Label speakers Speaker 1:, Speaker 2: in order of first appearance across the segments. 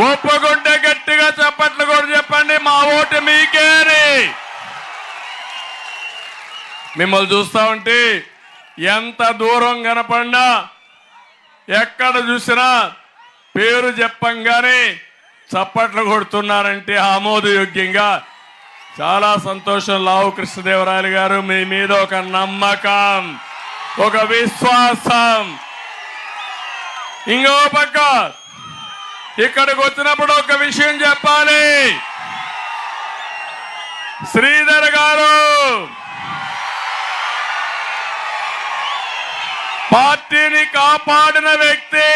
Speaker 1: ఒప్పుకుంటే గట్టిగా చప్పట్లు కూడా చెప్పండి, మా ఓటు మీకే అని. మిమ్మల్ని చూస్తా ఉంటే ఎంత దూరం కనపడినా ఎక్కడ చూసినా పేరు చెప్పంగానే చప్పట్లు కొడుతున్నారంటే ఆమోదయోగ్యంగా చాలా సంతోషం. లావు కృష్ణదేవరాయలు గారు, మీ మీద ఒక నమ్మకం, ఒక విశ్వాసం. ఇంకో పక్క ఇక్కడికి వచ్చినప్పుడు ఒక విషయం చెప్పాలి. శ్రీధర్ గారు పార్టీని కాపాడిన వ్యక్తి,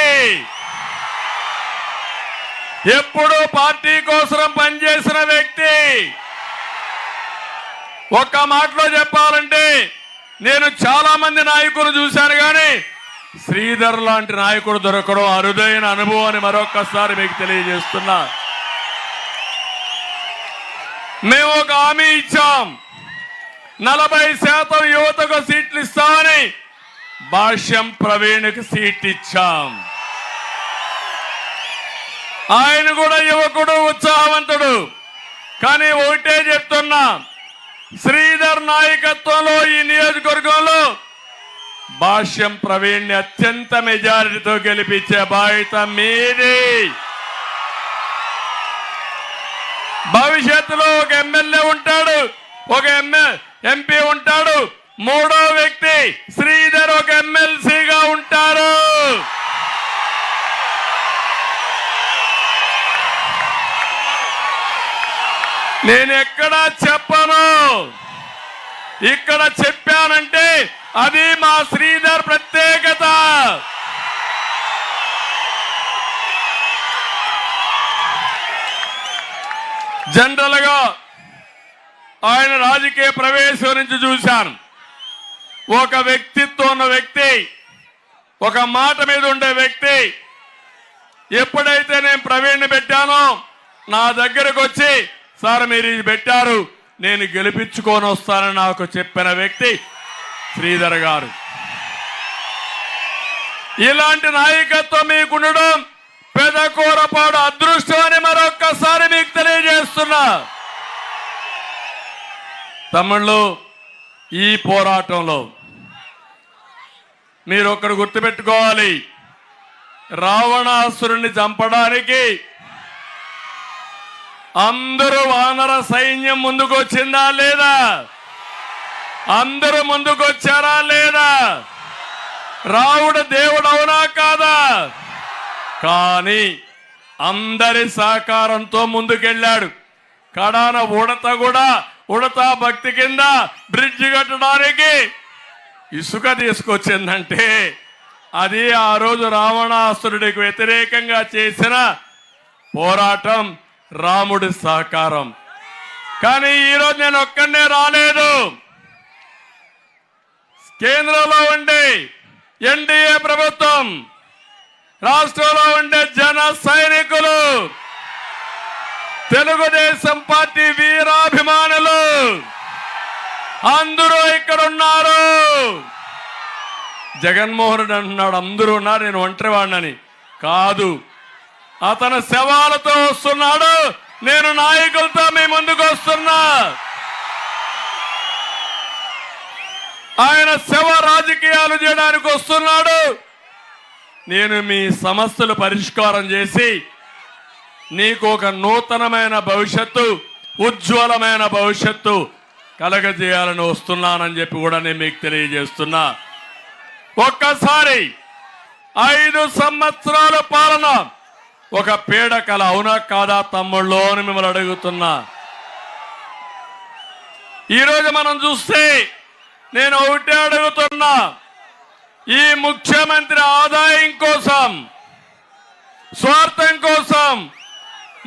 Speaker 1: ఎప్పుడూ పార్టీ కోసం పనిచేసిన వ్యక్తి. ఒక్క మాటలో చెప్పాలంటే నేను చాలా మంది నాయకులు చూశాను, కానీ శ్రీధర్ లాంటి నాయకుడు దొరకడం అరుదైన అనుభవాన్ని మరొక్కసారి మీకు తెలియజేస్తున్నా. మేము ఒక హామీ ఇచ్చాం, 40% యువతకు సీట్లు ఇస్తామని. భాష్యం ప్రవీణ్కి సీట్ ఇచ్చాం. ఆయన కూడా యువకుడు, ఉత్సాహవంతుడు. కానీ ఒకటే చెప్తున్నా, శ్రీధర్ నాయకత్వంలో ఈ నియోజకవర్గంలో భాష్యం ప్రవీణ్ని అత్యంత మెజారిటీతో గెలిపించే బాధ్యత మీది. భవిష్యత్తులో ఒక ఎమ్మెల్యే ఉంటాడు, ఒక ఎంపీ ఉంటాడు, మూడో వ్యక్తి శ్రీధర్ ఒక ఎమ్మెల్సీగా ఉంటారు. నేను ఎక్కడా చెప్పను, ఇక్కడ చెప్పానంటే అది మా శ్రీధర్ ప్రత్యేకత. జనరల్ గా ఆయన రాజకీయ ప్రవేశం నుంచి చూశాను. ఒక వ్యక్తిత్వం ఉన్న వ్యక్తి, ఒక మాట మీద ఉండే వ్యక్తి. ఎప్పుడైతే నేను ప్రవీణ్ని పెట్టానో నా దగ్గరకు వచ్చి, సార్ మీరు ఇది పెట్టారు, నేను గెలిపించుకొని వస్తానని నాకు చెప్పిన వ్యక్తి శ్రీధర్ గారు. ఇలాంటి నాయకత్వం మీకుండడం పెదకూరపాడు అదృష్టం అని మరొక్కసారి మీకు తెలియజేస్తున్నా. తమ్ముళ్ళు, ఈ పోరాటంలో మీరు ఒక్కడు గుర్తుపెట్టుకోవాలి, రావణాసురుణ్ణి చంపడానికి అందరూ వానర సైన్యం ముందుకు వచ్చిందా లేదా? అందరూ ముందుకు వచ్చారా లేదా? రావుడు దేవుడు అవునా కాదా? కానీ అందరి సహకారంతో ముందుకెళ్ళాడు. కడాన ఉడతా భక్తి కింద బ్రిడ్జి కట్టడానికి ఇసుక తీసుకొచ్చిందంటే అది ఆ రోజు రావణాసురుడికి వ్యతిరేకంగా చేసిన పోరాటం, రాముడి సహకారం. కానీ ఈరోజు నేను ఒక్కనే రాలేదు. కేంద్రంలో ఉండే ఎన్డీఏ ప్రభుత్వం, రాష్ట్రంలో ఉండే జన సైనికులు, తెలుగుదేశం పార్టీ వీరాభిమానులు అందరూ ఇక్కడ ఉన్నారు. జగన్మోహన్ రెడ్డి అంటున్నాడు అందరూ ఉన్నారు, నేను ఒంటరి వాడినని. కాదు, అతను శవాలతో వస్తున్నాడు, నేను నాయకులతో మీ ముందుకు వస్తున్నా. ఆయన శవ రాజకీయాలు చేయడానికి వస్తున్నాడు. నేను మీ సమస్యలు పరిష్కారం చేసి నీకు ఒక నూతనమైన భవిష్యత్తు, ఉజ్వలమైన భవిష్యత్తు కలగజేయాలని వస్తున్నానని చెప్పి కూడా నేను మీకు తెలియజేస్తున్నా. ఒక్కసారి 5 సంవత్సరాల పాలన ఒక పీడకల అవునా కాదా తమ్ముళ్ళు అని మిమ్మల్ని అడుగుతున్నా. ఈరోజు మనం చూస్తే నేను ఒకటే అడుగుతున్నా, ఈ ముఖ్యమంత్రి ఆదాయం కోసం, స్వార్థం కోసం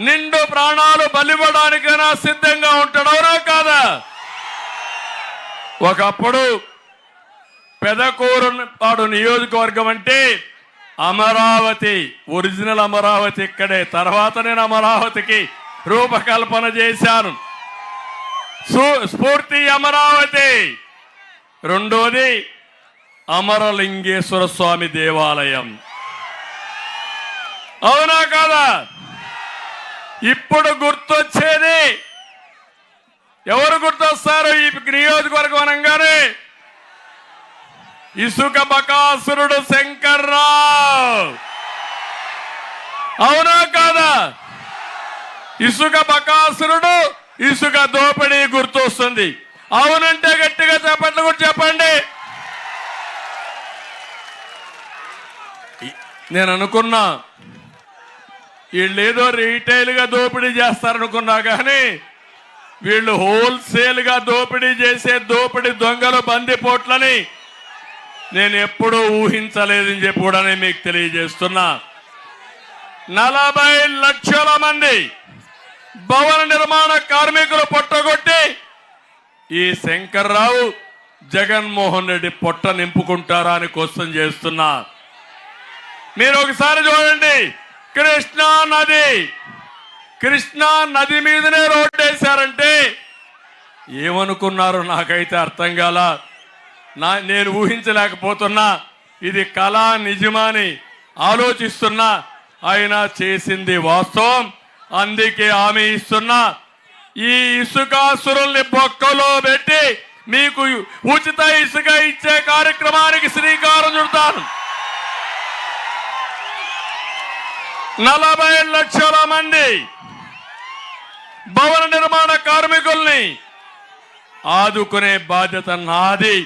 Speaker 1: నిండు ప్రాణాలు బలివ్వడానికైనా సిద్ధంగా ఉంటాడు అవునా కాదా? ఒకప్పుడు పెదకూరుపాడు నియోజకవర్గం అంటే అమరావతి, ఒరిజినల్ అమరావతి ఇక్కడే. తర్వాత నేను అమరావతికి రూపకల్పన చేశాను. స్ఫూర్తి అమరావతి. రెండోది అమరలింగేశ్వర స్వామి దేవాలయం. అవునా కాదా? ఇప్పుడు గుర్తొచ్చేది ఎవరు గుర్తొస్తారు? ఈ నియోజకవర్గం అనగానే ఇసుక బకాసురుడు శంకర్రావు. అవునా కాదా? ఇసుక బకాసురుడు, ఇసుక దోపిడీ గుర్తొస్తుంది. అవునంటే గట్టిగా చెప్పండి, కూడా చెప్పండి. నేను అనుకున్నా వీళ్ళు ఏదో రీటైల్గా దోపిడీ చేస్తారనుకున్నా, కానీ వీళ్ళు హోల్సేల్గా దోపిడీ చేసే దోపిడీ దొంగలు బందిపోట్లని నేను ఎప్పుడూ ఊహించలేదని చెప్పి కూడా మీకు తెలియజేస్తున్నా. 40 లక్షల మంది భవన నిర్మాణ కార్మికులు పొట్టగొట్టి ఈ శంకర్రావు జగన్మోహన్ రెడ్డి పొట్ట నింపుకుంటారా అని క్వశ్చన్ చేస్తున్నా. మీరు ఒకసారి చూడండి, కృష్ణా నది మీదనే రోడ్డు వేశారంటే ఏమనుకున్నారు? నాకైతే అర్థం కాల. నేను ఊహించలేకపోతున్నా ఇది కళ నిజమాని ఆలోచిస్తున్నా. ఆయన చేసింది వాస్తవం, అందుకే హామీ ఇస్తున్నా. ఈ ఇసుకాసురుల్ని బొక్కలో పెట్టి మీకు ఉచిత ఇసుక ఇచ్చే కార్యక్రమానికి శ్రీకారం చుడతాను. 40 లక్షల మంది భవన నిర్మాణ కార్మికుల్ని ఆదుకునే బాధ్యత నాది.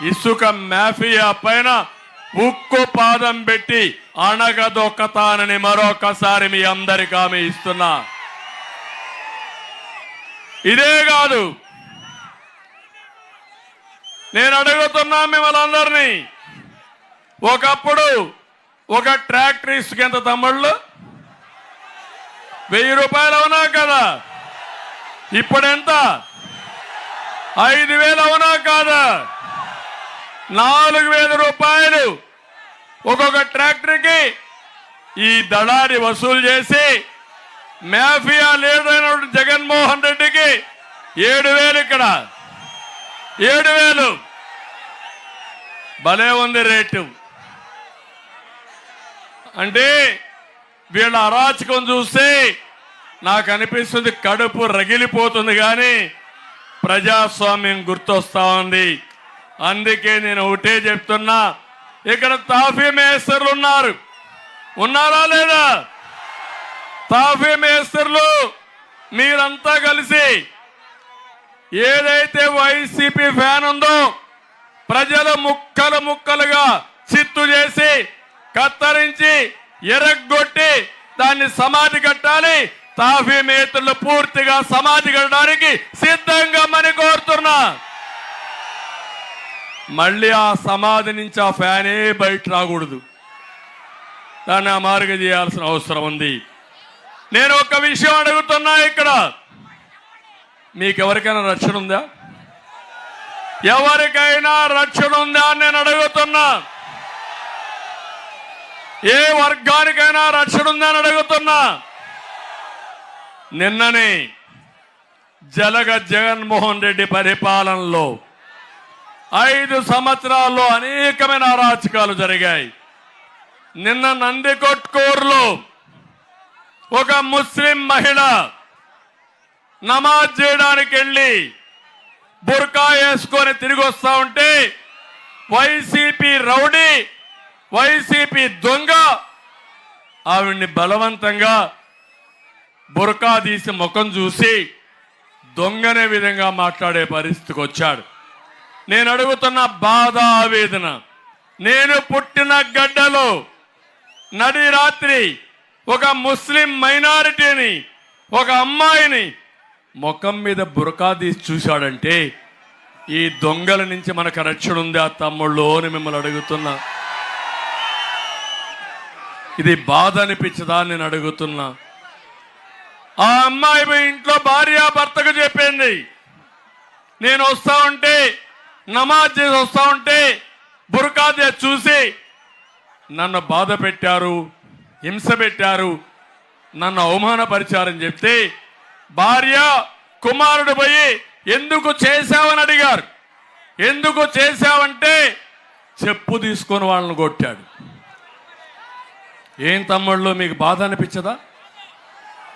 Speaker 1: ఇసుక మాఫియా పైన ఉక్కు పాదం పెట్టి అణగదొక్కతానని మరొకసారి మీ అందరికీ హామీ ఇస్తున్నా. ఇదే కాదు, నేను అడుగుతున్నా మిమ్మల్ని అందరినీ, ఒకప్పుడు ఒక ట్రాక్టర్ ఇసుక ఎంత తమ్ముళ్ళు? 1000 రూపాయలు అవునా కదా? ఇప్పుడెంత? 5000 అవునా కాదా? 4000 రూపాయలు ఒక్కొక్క ట్రాక్టర్కి ఈ దళారి వసూలు చేసి మాఫియా లీడర్ జగన్మోహన్ రెడ్డికి 7000, ఇక్కడ 7000. భలే ఉంది రేటు. అంటే వీళ్ళ అరాచకం చూస్తే నాకు అనిపిస్తుంది కడుపు రగిలిపోతుంది, కానీ ప్రజాస్వామ్యం గుర్తొస్తా ఉంది. అందుకే నేను ఒకటే చెప్తున్నా, ఇక్కడ తాఫీ మేస్టర్లు ఉన్నారా లేదా? తాఫీ మేస్టర్లు మీరంతా కలిసి ఏదైతే వైసీపీ ఫ్యాన్ ఉందో ప్రజలు ముక్కలుగా చిత్తు చేసి కత్తరించి ఎరగొట్టి దాన్ని సమాధి కట్టాలి. తాఫీ మేస్టర్లు పూర్తిగా సమాధి కట్టడానికి సిద్ధంగా మని కోరుతున్నా. మళ్ళీ ఆ సమాధి నుంచి ఆ ఫ్యానే బయట రాకూడదు, దాన్ని అమార్గ చేయాల్సిన అవసరం ఉంది. నేను ఒక విషయం అడుగుతున్నా, ఇక్కడ మీకెవరికైనా రక్షణ ఉందా? ఎవరికైనా రక్షణ ఉందా అని నేను అడుగుతున్నా. ఏ వర్గానికైనా రక్షణ ఉందా అని అడుగుతున్నా. నిన్ననే జగన్మోహన్ రెడ్డి పరిపాలనలో 5 సంవత్సరాల్లో అనేకమైన అరాచకాలు జరిగాయి. నిన్న నందికొట్కూరులో ఒక ముస్లిం మహిళ నమాజ్ చేయడానికి వెళ్ళి బుర్కా వేసుకొని తిరిగి వస్తా ఉంటే వైసీపీ రౌడీ, వైసీపీ దొంగ ఆవిడ్ని బలవంతంగా బుర్కా తీసి ముఖం చూసి దొంగనే విధంగా మాట్లాడే పరిస్థితికి వచ్చాడు. నేను అడుగుతున్న బాధ, ఆవేదన. నేను పుట్టిన గడ్డలో నడి రాత్రి ఒక ముస్లిం మైనారిటీని, ఒక అమ్మాయిని ముఖం మీద బురకా తీసి చూశాడంటే ఈ దొంగల నుంచి మనకు రక్షణ ఉందా తమ్ముళ్ళు అని మిమ్మల్ని అడుగుతున్నా. ఇది బాధ అనిపించదా నేను అడుగుతున్నా. ఆ అమ్మాయి ఇంట్లో భార్యాభర్తకు చెప్పింది, నేను వస్తా ఉంటే నమాజ్ చేసి వస్తా ఉంటే బురకా చూసి నన్ను బాధ పెట్టారు, హింస పెట్టారు, నన్ను అవమానపరిచారని చెప్తే భార్య కుమారుడు పోయి ఎందుకు చేశావని అడిగారు. ఎందుకు చేశావంటే చెప్పు తీసుకొని వాళ్ళని కొట్టాడు. ఏం తమ్ముళ్ళు మీకు బాధ అనిపించదా?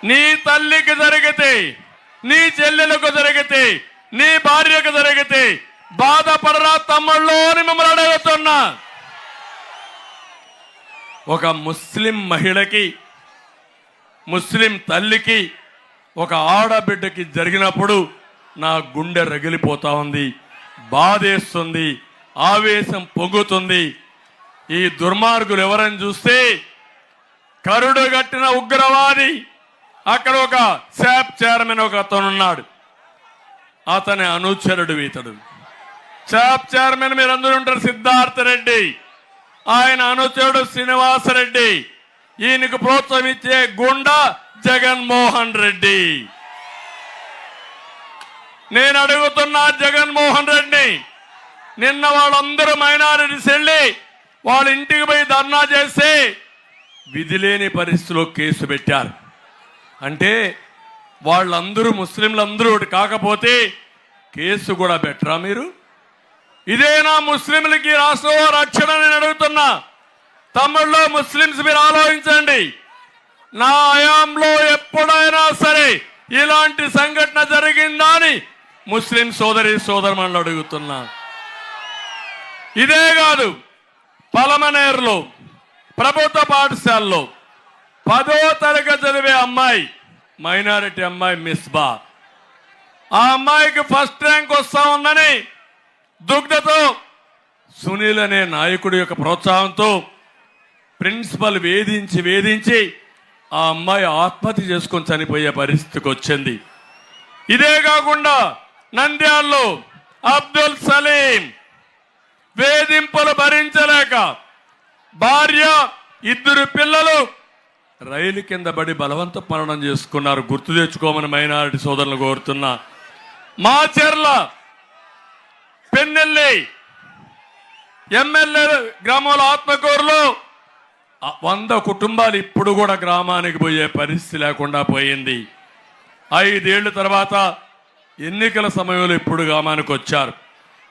Speaker 1: నీ తల్లికి జరిగితే, నీ చెల్లెలకు జరిగితే, నీ భార్యకు జరిగితే బాధపడరా తమ్ముళ్ళు అని మిమ్మల్ని అడుగుతున్నా. ఒక ముస్లిం మహిళకి, ముస్లిం తల్లికి, ఒక ఆడబిడ్డకి జరిగినప్పుడు నా గుండె రగిలిపోతా ఉంది, బాధేస్తుంది, ఆవేశం పొంగుతుంది. ఈ దుర్మార్గులు ఎవరని చూస్తే కరుడు గట్టిన ఉగ్రవాది, అక్కడ ఒక శాప్ చైర్మన్ ఒక అతనున్నాడు, అతని అనుచరుడు ఇతడు. శాప్ చైర్మన్ మీరందరూ ఉంటారు సిద్ధార్థ రెడ్డి, ఆయన అనుచరుడు శ్రీనివాసరెడ్డి, ఈయనకు ప్రోత్సహించే గుండా జగన్మోహన్ రెడ్డి. నేను అడుగుతున్నా జగన్మోహన్ రెడ్డి, నిన్న వాళ్ళందరూ మైనారిటీస్ వెళ్ళి వాళ్ళ ఇంటికి పోయి ధర్నా చేస్తే విధి లేని పరిస్థితిలో కేసు పెట్టారు. అంటే వాళ్ళందరూ ముస్లింలందరూ కాకపోతే కేసు కూడా పెట్టరా మీరు? ఇదేనా ముస్లింలకి రాష్ట్రంలో రక్షణ? నేను అడుగుతున్నా తమ్ముళ్ళు, ముస్లింస్ మీరు ఆలోచించండి. నా హయాంలో ఎప్పుడైనా సరే ఇలాంటి సంఘటన జరిగిందా అని ముస్లిం సోదరమణులు అడుగుతున్నా. ఇదే కాదు, పలమనేరులో ప్రభుత్వ పాఠశాలలో 10వ తరగతి చదివే అమ్మాయి, మైనారిటీ అమ్మాయి మిస్బా, ఆ అమ్మాయికి ఫస్ట్ ర్యాంక్ వస్తా ఉందని దుగ్ధతో సునీల్ అనే నాయకుడి యొక్క ప్రోత్సాహంతో ప్రిన్సిపల్ వేధించి ఆ అమ్మాయి ఆత్మహత్య చేసుకొని చనిపోయే పరిస్థితికి వచ్చింది. ఇదే కాకుండా నంద్యాలలో అబ్దుల్ సలీం వేధింపులు భరించలేక భార్య, 2 పిల్లలు రైలు కింద పడి బలవంత మరణం చేసుకున్నారు. గుర్తు తెచ్చుకోమని మైనారిటీ సోదరులు కోరుతున్నా. మాచెర్ల పెన్నెల్లి ఎమ్మెల్యే గ్రామంలో ఆత్మకూరులో 100 కుటుంబాలు ఇప్పుడు కూడా గ్రామానికి పోయే పరిస్థితి లేకుండా పోయింది. 5 ఏళ్ల తర్వాత ఎన్నికల సమయంలో ఇప్పుడు గ్రామానికి వచ్చారు.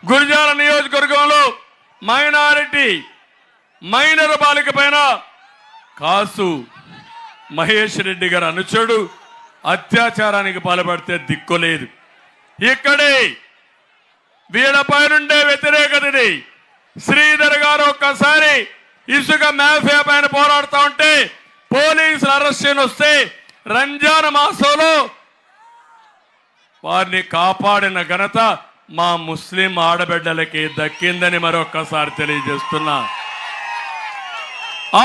Speaker 1: గురిజాల నియోజకవర్గంలో మైనారిటీ మైనర్ బాలిక పైన కాసు మహేష్ రెడ్డి గారు అనుచరుడు అత్యాచారానికి పాల్పడితే దిక్కులేదు. ఇక్కడే వీళ్ళపై నుండే వ్యతిరేకతని శ్రీధర్ గారు ఒక్కసారి ఇసుక మాఫియా పైన పోరాడుతూ ఉంటే పోలీసులు అరెస్ట్ చేయని వస్తే రంజాన్ మాసంలో వారిని కాపాడిన ఘనత మా ముస్లిం ఆడబిడ్డలకి దక్కిందని మరొక్కసారి తెలియజేస్తున్నా.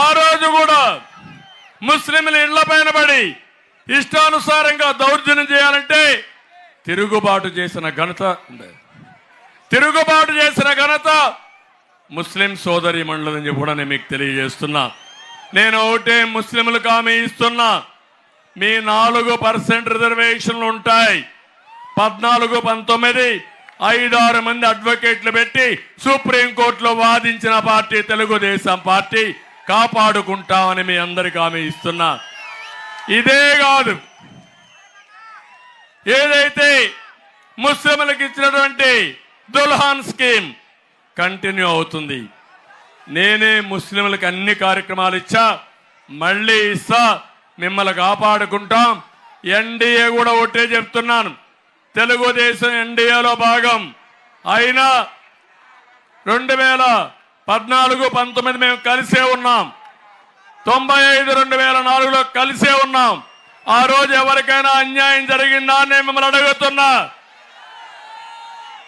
Speaker 1: ఆ రోజు కూడా ముస్లింల ఇళ్ల పైన పడి ఇష్టానుసారంగా దౌర్జన్యం చేయాలంటే తిరుగుబాటు చేసిన ఘనత ముస్లిం సోదరి మండలని కూడా నేను మీకు తెలియజేస్తున్నా. నేను ఒకటే ముస్లింలకు హామీ ఇస్తున్నా, మీ 4% రిజర్వేషన్లు ఉంటాయి. 14, 19 5-6 మంది అడ్వకేట్లు పెట్టి సుప్రీంకోర్టులో వాదించిన పార్టీ తెలుగుదేశం పార్టీ. కాపాడుకుంటామని మీ అందరికీ హామీ ఇస్తున్నా. ఇదే కాదు, ఏదైతే ముస్లింలకు ఇచ్చినటువంటి దుల్హాన్ స్కీమ్ కంటిన్యూ అవుతుంది. నేనే ముస్లింలకు అన్ని కార్యక్రమాలు ఇచ్చా, మళ్ళీ ఇస్తా, మిమ్మల్ని కాపాడుకుంటాం. ఎన్డీఏ కూడా ఒకటే చెప్తున్నాను, తెలుగుదేశం ఎన్డీఏలో భాగం అయినా 2014-19 మేము కలిసే ఉన్నాం. 95-2004లో కలిసే ఉన్నాం. ఆ రోజు ఎవరికైనా అన్యాయం జరిగిందా అని మిమ్మల్ని అడుగుతున్నా.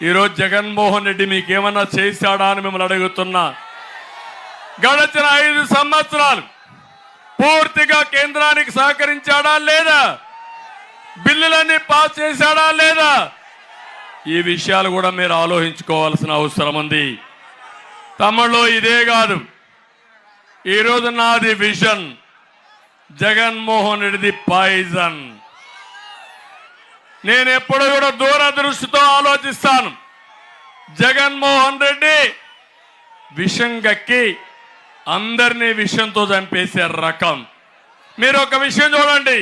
Speaker 1: ఈరోజు జగన్మోహన్ రెడ్డి మీకేమన్నా చేశాడా అని మిమ్మల్ని అడుగుతున్నా. గడిచిన 5 సంవత్సరాలు పూర్తిగా కేంద్రానికి సహకరించాడా లేదా? బిల్లులన్నీ పాస్ చేశాడా లేదా? ఈ విషయాలు కూడా మీరు ఆలోచించుకోవాల్సిన అవసరం ఉంది. తమలో ఇదే కాదు, ఈరోజు నాది విజన్, జగన్మోహన్ రెడ్డిది పాయిజన్. నేను ఎప్పుడు కూడా దూరదృష్టితో ఆలోచిస్తాను. జగన్మోహన్ రెడ్డి విషం గక్కి అందరినీ విషంతో చంపేసే రకం. మీరు ఒక విషయం చూడండి,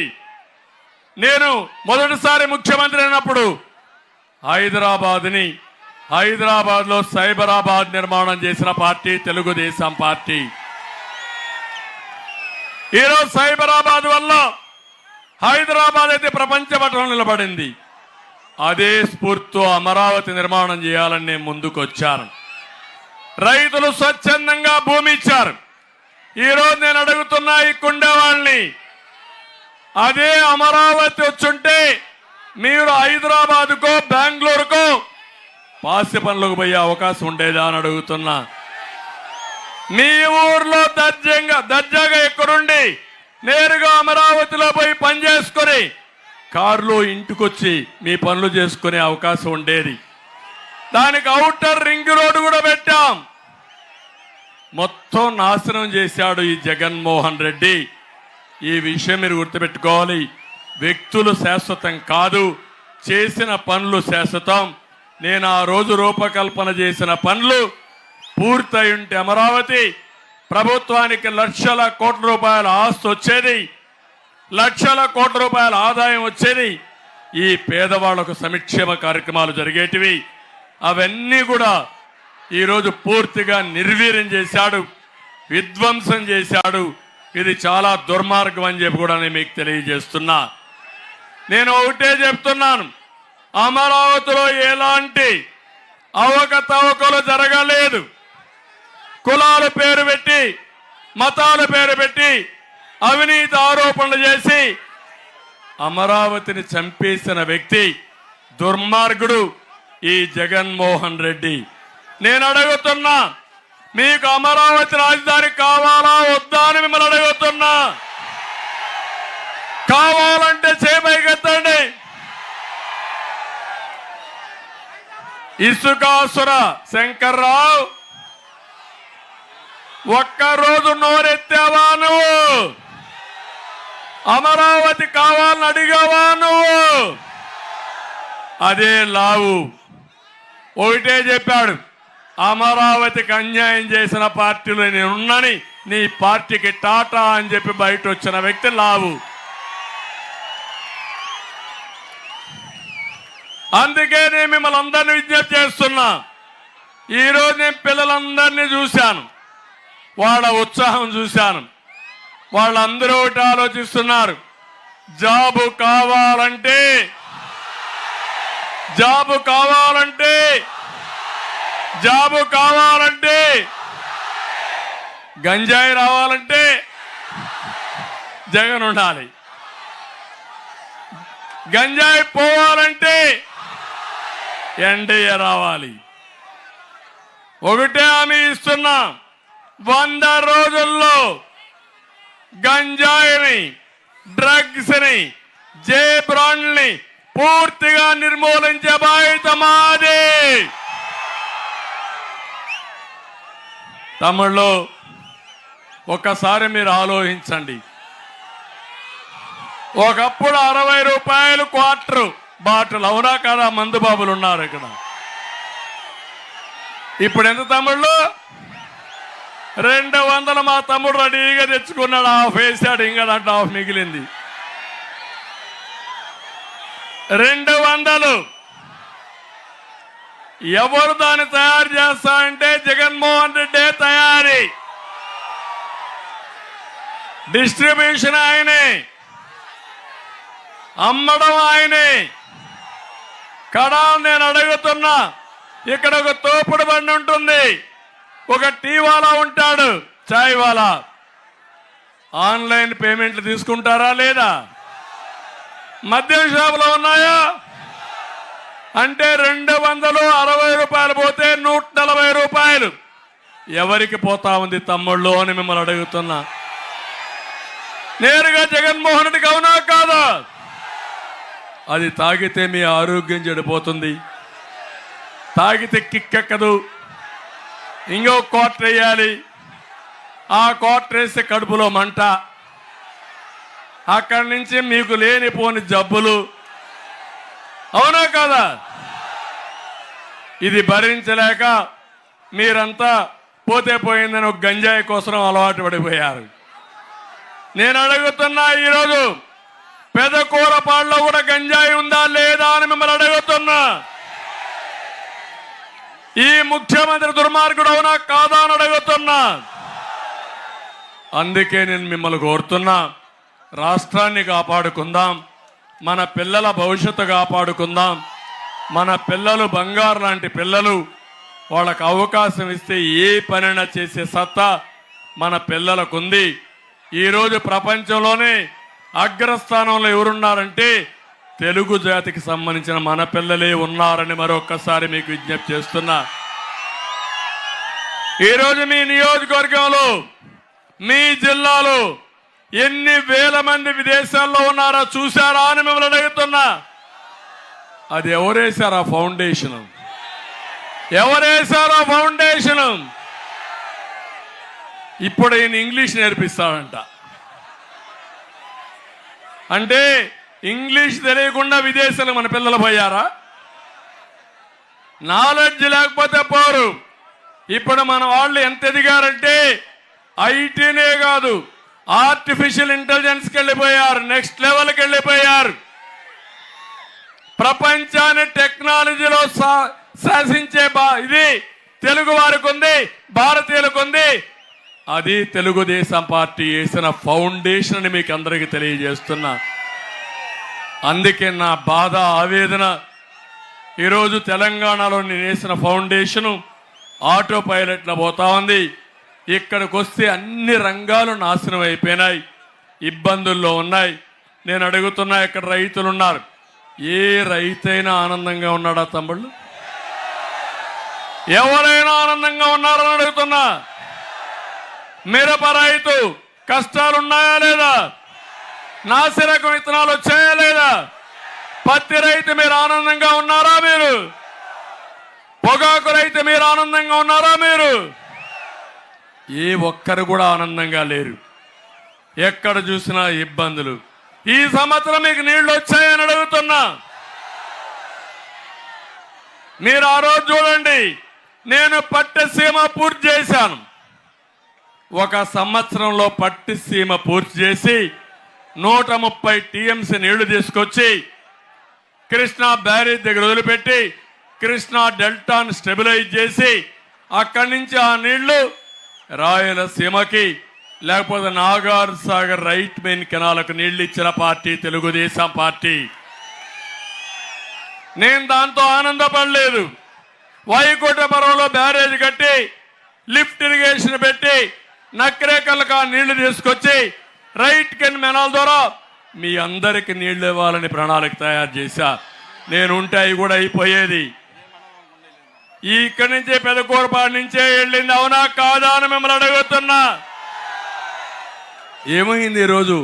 Speaker 1: నేను మొదటిసారి ముఖ్యమంత్రి అయినప్పుడు హైదరాబాద్లో సైబరాబాద్ నిర్మాణం చేసిన పార్టీ తెలుగుదేశం పార్టీ. ఈరోజు సైబరాబాద్ వల్ల హైదరాబాద్ అయితే ప్రపంచ పటంలో నిలబడింది. అదే స్ఫూర్తితో అమరావతి నిర్మాణం చేయాలని నేను ముందుకొచ్చాను. రైతులు స్వచ్ఛందంగా భూమి ఇచ్చారు. ఈరోజు నేను అడుగుతున్నా ఈ కుండేవాళ్ళని, అదే అమరావతి వచ్చుంటే మీరు హైదరాబాద్కో బెంగళూరుకో పాసి పనులకు పోయే అవకాశం ఉండేదా అని అడుగుతున్నా. మీ ఊర్లో దర్జాగా ఎక్కడుండి నేరుగా అమరావతిలో పోయి పని చేసుకుని కారులో ఇంటికొచ్చి మీ పనులు చేసుకునే అవకాశం ఉండేది. దానికి ఔటర్ రింగ్ రోడ్డు కూడా పెట్టాం. మొత్తం నాశనం చేశాడు ఈ జగన్మోహన్ రెడ్డి. ఈ విషయం మీరు గుర్తుపెట్టుకోవాలి. వ్యక్తులు శాశ్వతం కాదు, చేసిన పనులు శాశ్వతం. నేను ఆ రోజు రూపకల్పన చేసిన పనులు పూర్తయి ఉంటే అమరావతి ప్రభుత్వానికి లక్షల కోట్ల రూపాయల ఆస్తి వచ్చేది, లక్షల కోట్ల రూపాయల ఆదాయం వచ్చేది. ఈ పేదవాళ్లకు సంక్షేమ కార్యక్రమాలు జరిగేటివి. అవన్నీ కూడా ఈరోజు పూర్తిగా నిర్వీర్యం చేశాడు, విధ్వంసం చేశాడు. ఇది చాలా దుర్మార్గం అని చెప్పి కూడా నేను మీకు తెలియజేస్తున్నా. నేను ఒకటే చెప్తున్నాను, అమరావతిలో ఎలాంటి అవకతవకలు జరగలేదు. కులాల పేరు పెట్టి, మతాల పేరు పెట్టి అవినీతి ఆరోపణలు చేసి అమరావతిని చంపేసిన వ్యక్తి దుర్మార్గుడు ఈ జగన్మోహన్ రెడ్డి. నేను అడుగుతున్నా, మీకు అమరావతి రాజధాని కావాలా వద్దా అని మిమ్మల్ని అడుగుతున్నా. కావాలంటే చేపైకెత్తండి. ఇసుకాసుర శంకర్రావు, ఒక్కరోజు నోరెత్తావా నువ్వు? అమరావతి కావాలని అడిగావా నువ్వు? అదే లావు ఒకటే చెప్పాడు, అమరావతికి అన్యాయం చేసిన పార్టీలో నేనున్నాని, నీ పార్టీకి టాటా అని చెప్పి బయట వచ్చిన వ్యక్తి లావు. అందుకే నేను మిమ్మల్ని అందరినీ విజ్ఞప్తి చేస్తున్నా. ఈరోజు నేను పిల్లలందరినీ చూశాను, వాళ్ళ ఉత్సాహం చూశాను. వాళ్ళందరూ ఒకటి ఆలోచిస్తున్నారు, జాబు కావాలంటే గంజాయి రావాలంటే జగన్ ఉండాలి, గంజాయి పోవాలంటే ఎన్డీఏ రావాలి. ఒకటే హామీ ఇస్తున్నా, 100 రోజుల్లో గంజాయిని, డ్రగ్స్ ని, జే బ్రాండ్ని పూర్తిగా నిర్మూలించే బాధ్యత మాది. తమిళ్లో ఒక్కసారి మీరు ఆలోచించండి. ఒకప్పుడు 60 రూపాయలు క్వార్టర్ బాటిల్, అవునా కదా? మందు బాబులు ఉన్నారు ఇక్కడ. ఇప్పుడు ఎంత తమ్ముళ్ళు? 200. మా తమ్ముడు రెడీగా తెచ్చుకున్నాడు, హాఫ్ వేసాడు, ఇంకా దాంట్లో హాఫ్ మిగిలింది. 200. ఎవరు దాన్ని తయారు చేస్తా అంటే జగన్మోహన్ రెడ్డి తయారీ, డిస్ట్రిబ్యూషన్ ఆయనే, అమ్మడం ఆయనే. కడా నేను అడుగుతున్నా, ఇక్కడ ఒక తోపుడు బండి ఉంటుంది, ఒక టీ వాలా ఉంటాడు, చాయ్ వాలా. ఆన్లైన్ పేమెంట్లు తీసుకుంటారా లేదా? మద్యం షాపులో ఉన్నాయా అంటే 260 రూపాయలు పోతే 140 రూపాయలు ఎవరికి పోతా ఉంది తమ్ముళ్ళు అని మిమ్మల్ని అడుగుతున్నా. నేరుగా జగన్మోహన్ రెడ్డికి అవునా కాదా? అది తాగితే మీ ఆరోగ్యం చెడిపోతుంది, తాగితే కిక్కెక్కదు, ఇంకో క్వార్టర్ వేయాలి, ఆ క్వార్టర్ వేస్తే కడుపులో మంట, అక్కడి నుంచి మీకు లేనిపోని జబ్బులు, అవునా కదా? ఇది భరించలేక మీరంతా పోతే పోయిందని ఒక గంజాయి కోసం అలవాటు పడిపోయారు. నేను అడుగుతున్నా, ఈరోజు పెదకూరపాడులో కూడా గంజాయి ఉందా లేదా అని మిమ్మల్ని అడుగుతున్నా. ఈ ముఖ్యమంత్రి దుర్మార్గుడు అవునా కాదా అని అడుగుతున్నా. అందుకే నేను మిమ్మల్ని కోరుతున్నా, రాష్ట్రాన్ని కాపాడుకుందాం, మన పిల్లల భవిష్యత్తు కాపాడుకుందాం. మన పిల్లలు బంగారు లాంటి పిల్లలు, వాళ్ళకు అవకాశం ఇస్తే ఏ పనైనా చేసే సత్తా మన పిల్లలకు ఉంది. ఈరోజు ప్రపంచంలోనే అగ్రస్థానంలో ఎవరున్నారంటే తెలుగు జాతికి సంబంధించిన మన పిల్లలే ఉన్నారని మరొక్కసారి మీకు విజ్ఞప్తి చేస్తున్నా. ఈరోజు మీ నియోజకవర్గంలో, మీ జిల్లాలో ఎన్ని వేల మంది విదేశాల్లో ఉన్నారో చూశారా అని మిమ్మల్ని అడుగుతున్నా. అది ఎవరేశారా ఫౌండేషన్? ఎవరేశారా ఫౌండేషన్? ఇప్పుడు ఈయన ఇంగ్లీష్ నేర్పిస్తాడంట. అంటే ఇంగ్లీష్ తెలియకుండా విదేశాలకు మన పిల్లలు పోయారా? నాలెడ్జ్ లేకపోతే పోరు. ఇప్పుడు మన వాళ్ళు ఎంత ఎదిగారంటే ఐటీనే కాదు, ఆర్టిఫిషియల్ ఇంటెలిజెన్స్కి వెళ్ళిపోయారు, నెక్స్ట్ లెవెల్కి వెళ్ళిపోయారు. ప్రపంచాన్ని టెక్నాలజీలో శాసించే ఇది తెలుగు వారికి ఉంది, భారతీయులకు ఉంది. అది తెలుగుదేశం పార్టీ వేసిన ఫౌండేషన్ అని మీకు అందరికీ తెలియజేస్తున్నా. అందుకే నా బాధ, ఆవేదన. ఈరోజు తెలంగాణలో నేను వేసిన ఫౌండేషను ఆటో పైలట్లో పోతా ఉంది. ఇక్కడికి వస్తే అన్ని రంగాలు నాశనం అయిపోయినాయి, ఇబ్బందుల్లో ఉన్నాయి. నేను అడుగుతున్నా, ఇక్కడ రైతులు ఉన్నారు, ఏ రైతైనా ఆనందంగా ఉన్నాడా తమ్ముళ్ళు? ఎవరైనా ఆనందంగా ఉన్నారని అడుగుతున్నా. మిరప రైతు కష్టాలు ఉన్నాయా లేదా? నాసిరకం విత్తనాలు వచ్చాయా లేదా? పత్తి రైతు మీరు ఆనందంగా ఉన్నారా? మీరు పొగాకు రైతు మీరు ఆనందంగా ఉన్నారా? మీరు ఏ ఒక్కరు కూడా ఆనందంగా లేరు. ఎక్కడ చూసినా ఇబ్బందులు. ఈ సంవత్సరం మీకు నీళ్లు వచ్చాయని అడుగుతున్నా. మీరు ఆ రోజు చూడండి, నేను పట్టిసీమ పూర్తి చేశాను. ఒక సంవత్సరంలో పట్టిసీమ పూర్తి చేసి 130 టీఎంసీ నీళ్లు తీసుకొచ్చి కృష్ణా బ్యారేజ్ దగ్గర వదిలిపెట్టి కృష్ణా డెల్టాను స్టెబిలైజ్ చేసి అక్కడి నుంచి ఆ నీళ్లు రాయలసీమకి, లేకపోతే నాగార్ సాగర్ రైట్ మెయిన్ కెనాలకు నీళ్లు ఇచ్చిన పార్టీ తెలుగుదేశం పార్టీ. నేను దాంతో ఆనందపడలేదు. వైకుంఠపురంలో బ్యారేజ్ కట్టి లిఫ్ట్ ఇరిగేషన్ పెట్టి నక్రేకల్కి ఆ నీళ్లు తీసుకొచ్చి రైట్ కెనాల్ ద్వారా మీ అందరికి నీళ్లు ఇవ్వాలని ప్రణాళిక తయారు చేశా. నేను ఉంటే అవి కూడా అయిపోయేది. ఇక్కడి నుంచే పెదకూరపాడు నుంచే వెళ్ళింది, అవునా కాదా అని మిమ్మల్ని అడుగుతున్నా. ఏమైంది? ఈరోజు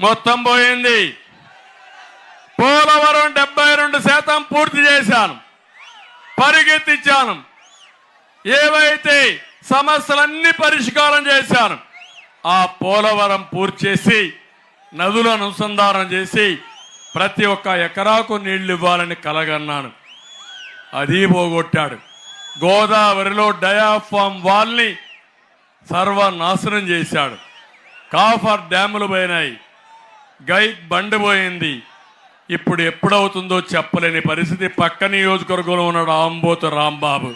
Speaker 1: మొత్తం పోయింది. పోలవరం 72% పూర్తి చేశాను, పరిగెత్తించాను. ఏవైతే సమస్యలన్నీ పరిష్కారం చేశాను. ఆ పోలవరం పూర్తి చేసి నదులను అనుసంధానం చేసి ప్రతి ఒక్క ఎకరాకు నీళ్లు ఇవ్వాలని కలగన్నాను. అది పోగొట్టాడు. గోదావరిలో డయాఫామ్ వాల్ని సర్వనాశనం చేశాడు. కాఫర్ డ్యాములు పోయినాయి, గైక్ బండి పోయింది. ఇప్పుడు ఎప్పుడవుతుందో చెప్పలేని పరిస్థితి. పక్క నియోజకవర్గంలో ఉన్నాడు ఆంబోతు రాంబాబు.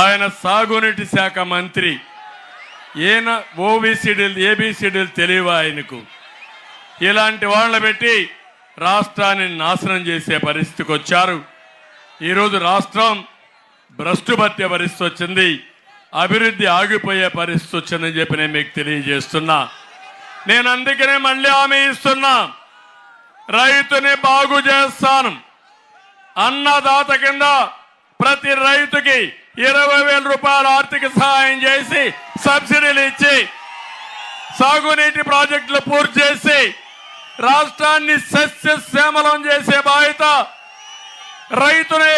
Speaker 1: ఆయన సాగునీటి శాఖ మంత్రి. ఈయన ఓబీసీడీలు ఏబీసీడీలు తెలియవు ఆయనకు. ఇలాంటి వాళ్ళని పెట్టి రాష్ట్రాన్ని నాశనం చేసే పరిస్థితికి వచ్చారు. ఈరోజు రాష్ట్రం భ్రష్టుపట్టే పరిస్థితి వచ్చింది, అభివృద్ధి ఆగిపోయే పరిస్థితి వచ్చిందని చెప్పి నేను మీకు తెలియజేస్తున్నా. నేను అందుకనే మళ్ళీ హామీ ఇస్తున్నా, రైతుని బాగు చేస్తాను. అన్నదాత కింద ప్రతి రైతుకి 20,000 రూపాయల ఆర్థిక సహాయం చేసి సబ్సిడీలు ఇచ్చి సాగునీటి ప్రాజెక్టులు పూర్తి చేసి రాష్ట్రాన్ని సస్యశ్యామలం చేసే బాధ్యత, రైతుని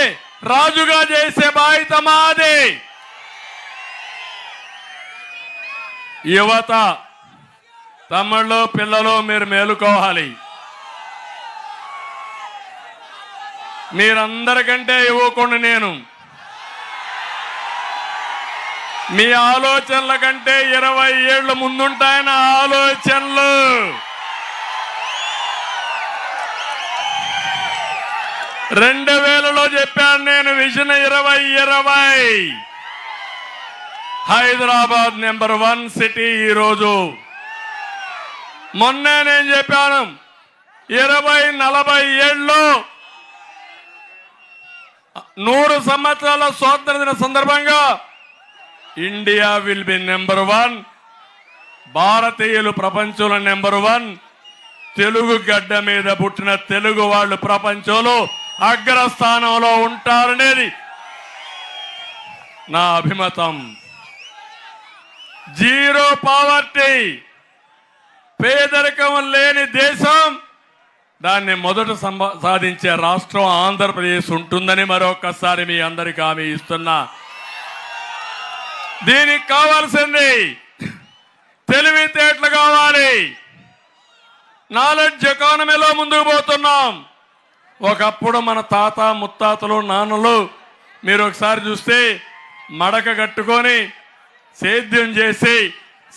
Speaker 1: రాజుగా చేసే బాధ్యత మాది. యువత, తమ్ముళ్ళు, పిల్లలు మీరు మేలుకోవాలి. మీరందరికంటే యువకుడిని నేను. మీ ఆలోచనల కంటే 20 ఏళ్ళు ముందుంటాయన ఆలోచనలు. రెండు 2000లో చెప్పాను నేను, విజన్ 2020. హైదరాబాద్ నెంబర్ 1 సిటీ ఈరోజు. మొన్నే నేను చెప్పాను 20-40 ఏళ్ళు 100 సంవత్సరాల స్వాతంత్ర దిన సందర్భంగా ఇండియా విల్ బి నెంబర్ 1. భారతీయులు ప్రపంచంలో నెంబర్ 1. తెలుగు గడ్డ మీద పుట్టిన తెలుగు వాళ్ళు ప్రపంచంలో అగ్రస్థానంలో ఉంటారనేది నా అభిమతం. జీరో పావర్టీ, పేదరికం లేని దేశం, దాన్ని మొదట సాధించే రాష్ట్రం ఆంధ్రప్రదేశ్ ఉంటుందని మరొకసారి మీ అందరికీ హామీ ఇస్తున్నా. దీనికి కావాల్సింది తెలివితేటలు కావాలి. నాలెడ్జ్ ఎకానమీలో ముందుకు పోతున్నాం. ఒకప్పుడు మన తాత ముత్తాతలు నాన్నలు మీరు ఒకసారి చూస్తే మడక కట్టుకొని సేద్యం చేసి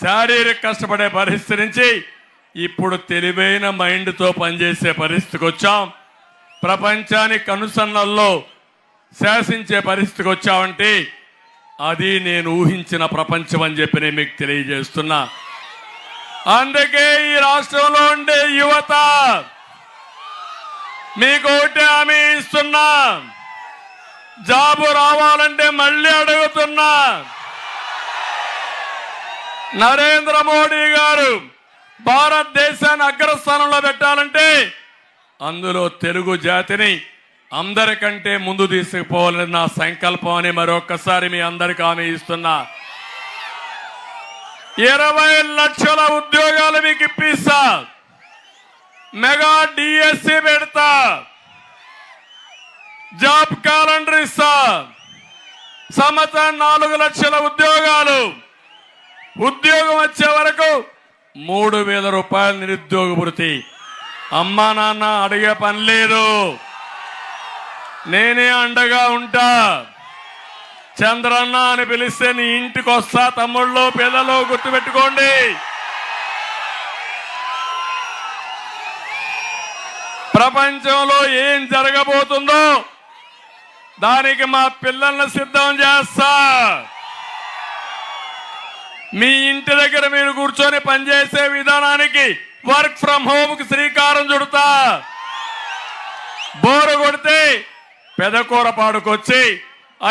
Speaker 1: శారీరక కష్టపడే పరిస్థితి నుంచి ఇప్పుడు తెలివైన మైండ్తో పనిచేసే పరిస్థితికి వచ్చాం. ప్రపంచానికి కనుసన్నల్లో శాసించే పరిస్థితికి వచ్చామంటే అది నేను ఊహించిన ప్రపంచం అని చెప్పి నేను మీకు తెలియజేస్తున్నా. అందుకే ఈ రాష్ట్రంలో ఉండే యువత మీకు ఒకటే హామీ ఇస్తున్నా, జాబు రావాలంటే మళ్ళీ అడుగుతున్నా. నరేంద్ర మోడీ గారు భారతదేశాన్ని అగ్రస్థానంలో పెట్టాలంటే అందులో తెలుగు జాతిని అందరికంటే ముందు తీసుకుపోవాలని నా సంకల్పం అని మరొకసారి మీ అందరికీ హామీ ఇస్తున్నా. 20 లక్షల ఉద్యోగాలు మీకు ఇప్పిస్తా. మెగా డిఎస్సి పెడతా. జాబ్ క్యాలెండర్ ఇస్తా. సంవత్సరం 4 లక్షల ఉద్యోగాలు. ఉద్యోగం వచ్చే వరకు 3,000 రూపాయలు నిరుద్యోగ భృతి. అమ్మా నాన్న అడిగే పని లేదు, నేనే అండగా ఉంటా. చంద్రన్న అని పిలిస్తే నీ ఇంటికి వస్తా. తమ్ముళ్ళు పిల్లలు గుర్తుపెట్టుకోండి. ప్రపంచంలో ఏం జరగబోతుందో దానికి మా పిల్లల్ని సిద్ధం చేస్తా. మీ ఇంటి దగ్గర మీరు కూర్చొని పనిచేసే విధానానికి వర్క్ ఫ్రమ్ హోమ్ కి శ్రీకారం చుడతా. బోరు కొడితే పెదకూరపాడుకొచ్చి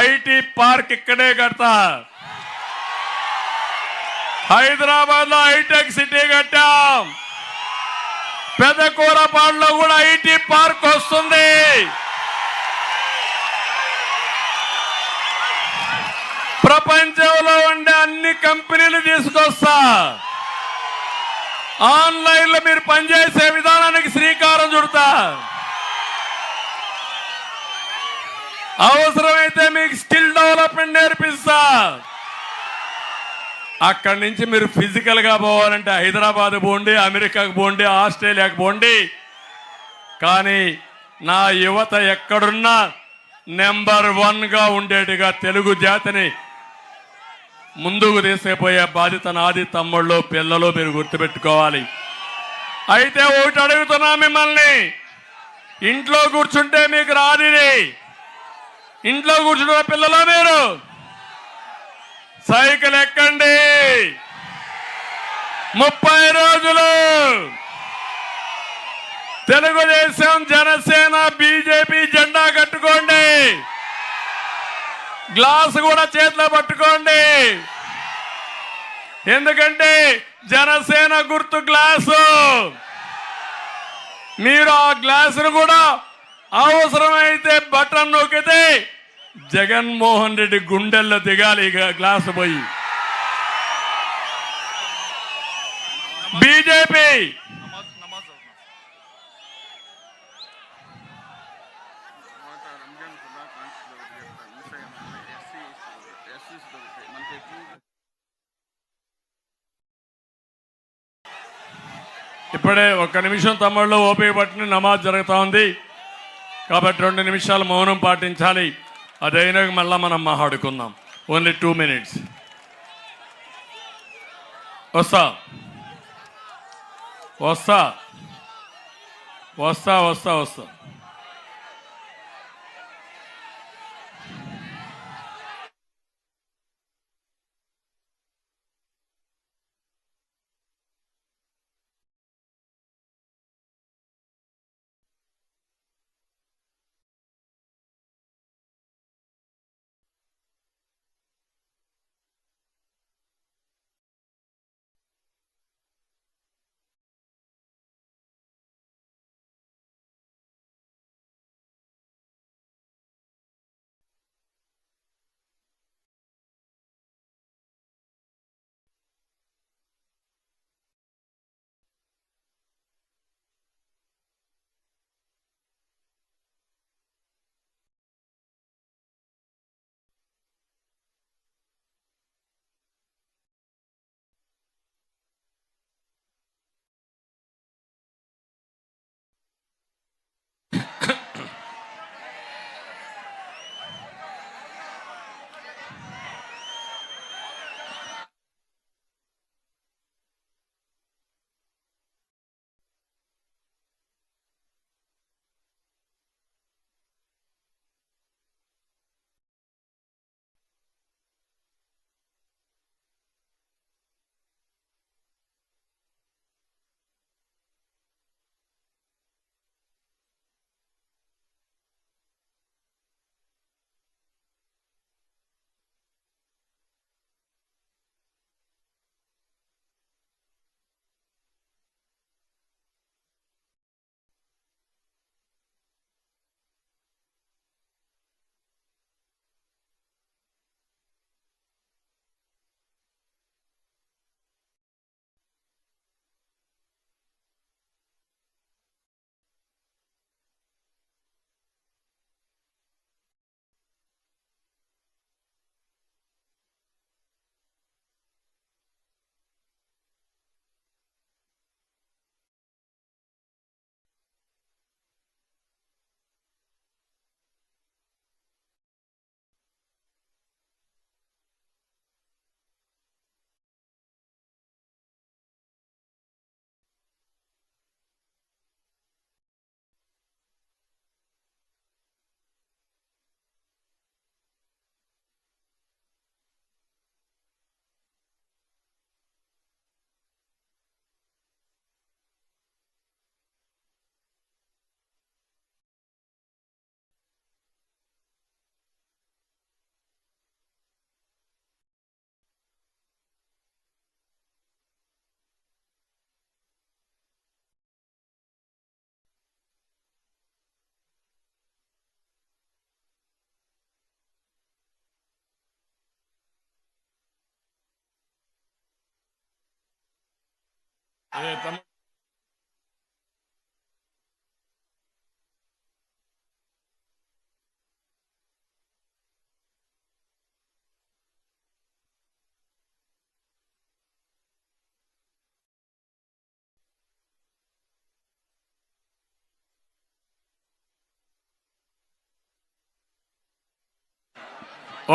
Speaker 1: ఐటీ పార్క్ ఇక్కడే కడతా. హైదరాబాద్ లో హైటెక్ సిటీ కట్టాం. పెదకూరపాడులో కూడా ఐటీ పార్క్ వస్తుంది. ప్రపంచంలో ఉండే అన్ని కంపెనీలు తీసుకొస్తా. ఆన్లైన్ లో మీరు పనిచేసే విధానానికి శ్రీకారం చుడతా. అవసరమైతే మీకు స్కిల్ డెవలప్మెంట్ నేర్పిస్తా. అక్కడి నుంచి మీరు ఫిజికల్ గా పోవాలంటే హైదరాబాద్ పోండి, అమెరికాకు పోండి, ఆస్ట్రేలియాకు పోండి. కానీ నా యువత ఎక్కడున్నా నెంబర్ 1 గా ఉండేట్టుగా తెలుగు జాతిని ముందుకు తీసుకుపోయే బాధ్యత నాది. తమ్ముళ్ళు పిల్లలు మీరు గుర్తుపెట్టుకోవాలి. అయితే ఒకటి అడుగుతున్నా మిమ్మల్ని, ఇంట్లో కూర్చుంటే మీకు రాదిది. ఇంట్లో కూర్చుంటున్న పిల్లలు మీరు సైకిల్ ఎక్కండి. 30 రోజులు తెలుగుదేశం, జనసేన, బీజేపీ జెండా కట్టుకోండి. గ్లాసు కూడా చేతిలో పట్టుకోండి. ఎందుకంటే జనసేన గుర్తు గ్లాసు. మీరు ఆ గ్లాసును కూడా అవసరమైతే బటన్ నొక్కితే జగన్మోహన్ రెడ్డి గుండెల్లో దిగాలి గ్లాసు పోయి. బీజేపీ ఇప్పుడే 1 నిమిషం తమ్ముళ్ళు ఓపిక పట్టిన నమాజ్ జరుగుతూ ఉంది కాబట్టి 2 నిమిషాలు మౌనం పాటించాలి. అదైనా మళ్ళా మనం మాట్లాడుకుందాం. Only 2 minutes. వస్తా వస్తా వస్తా వస్తా వస్తా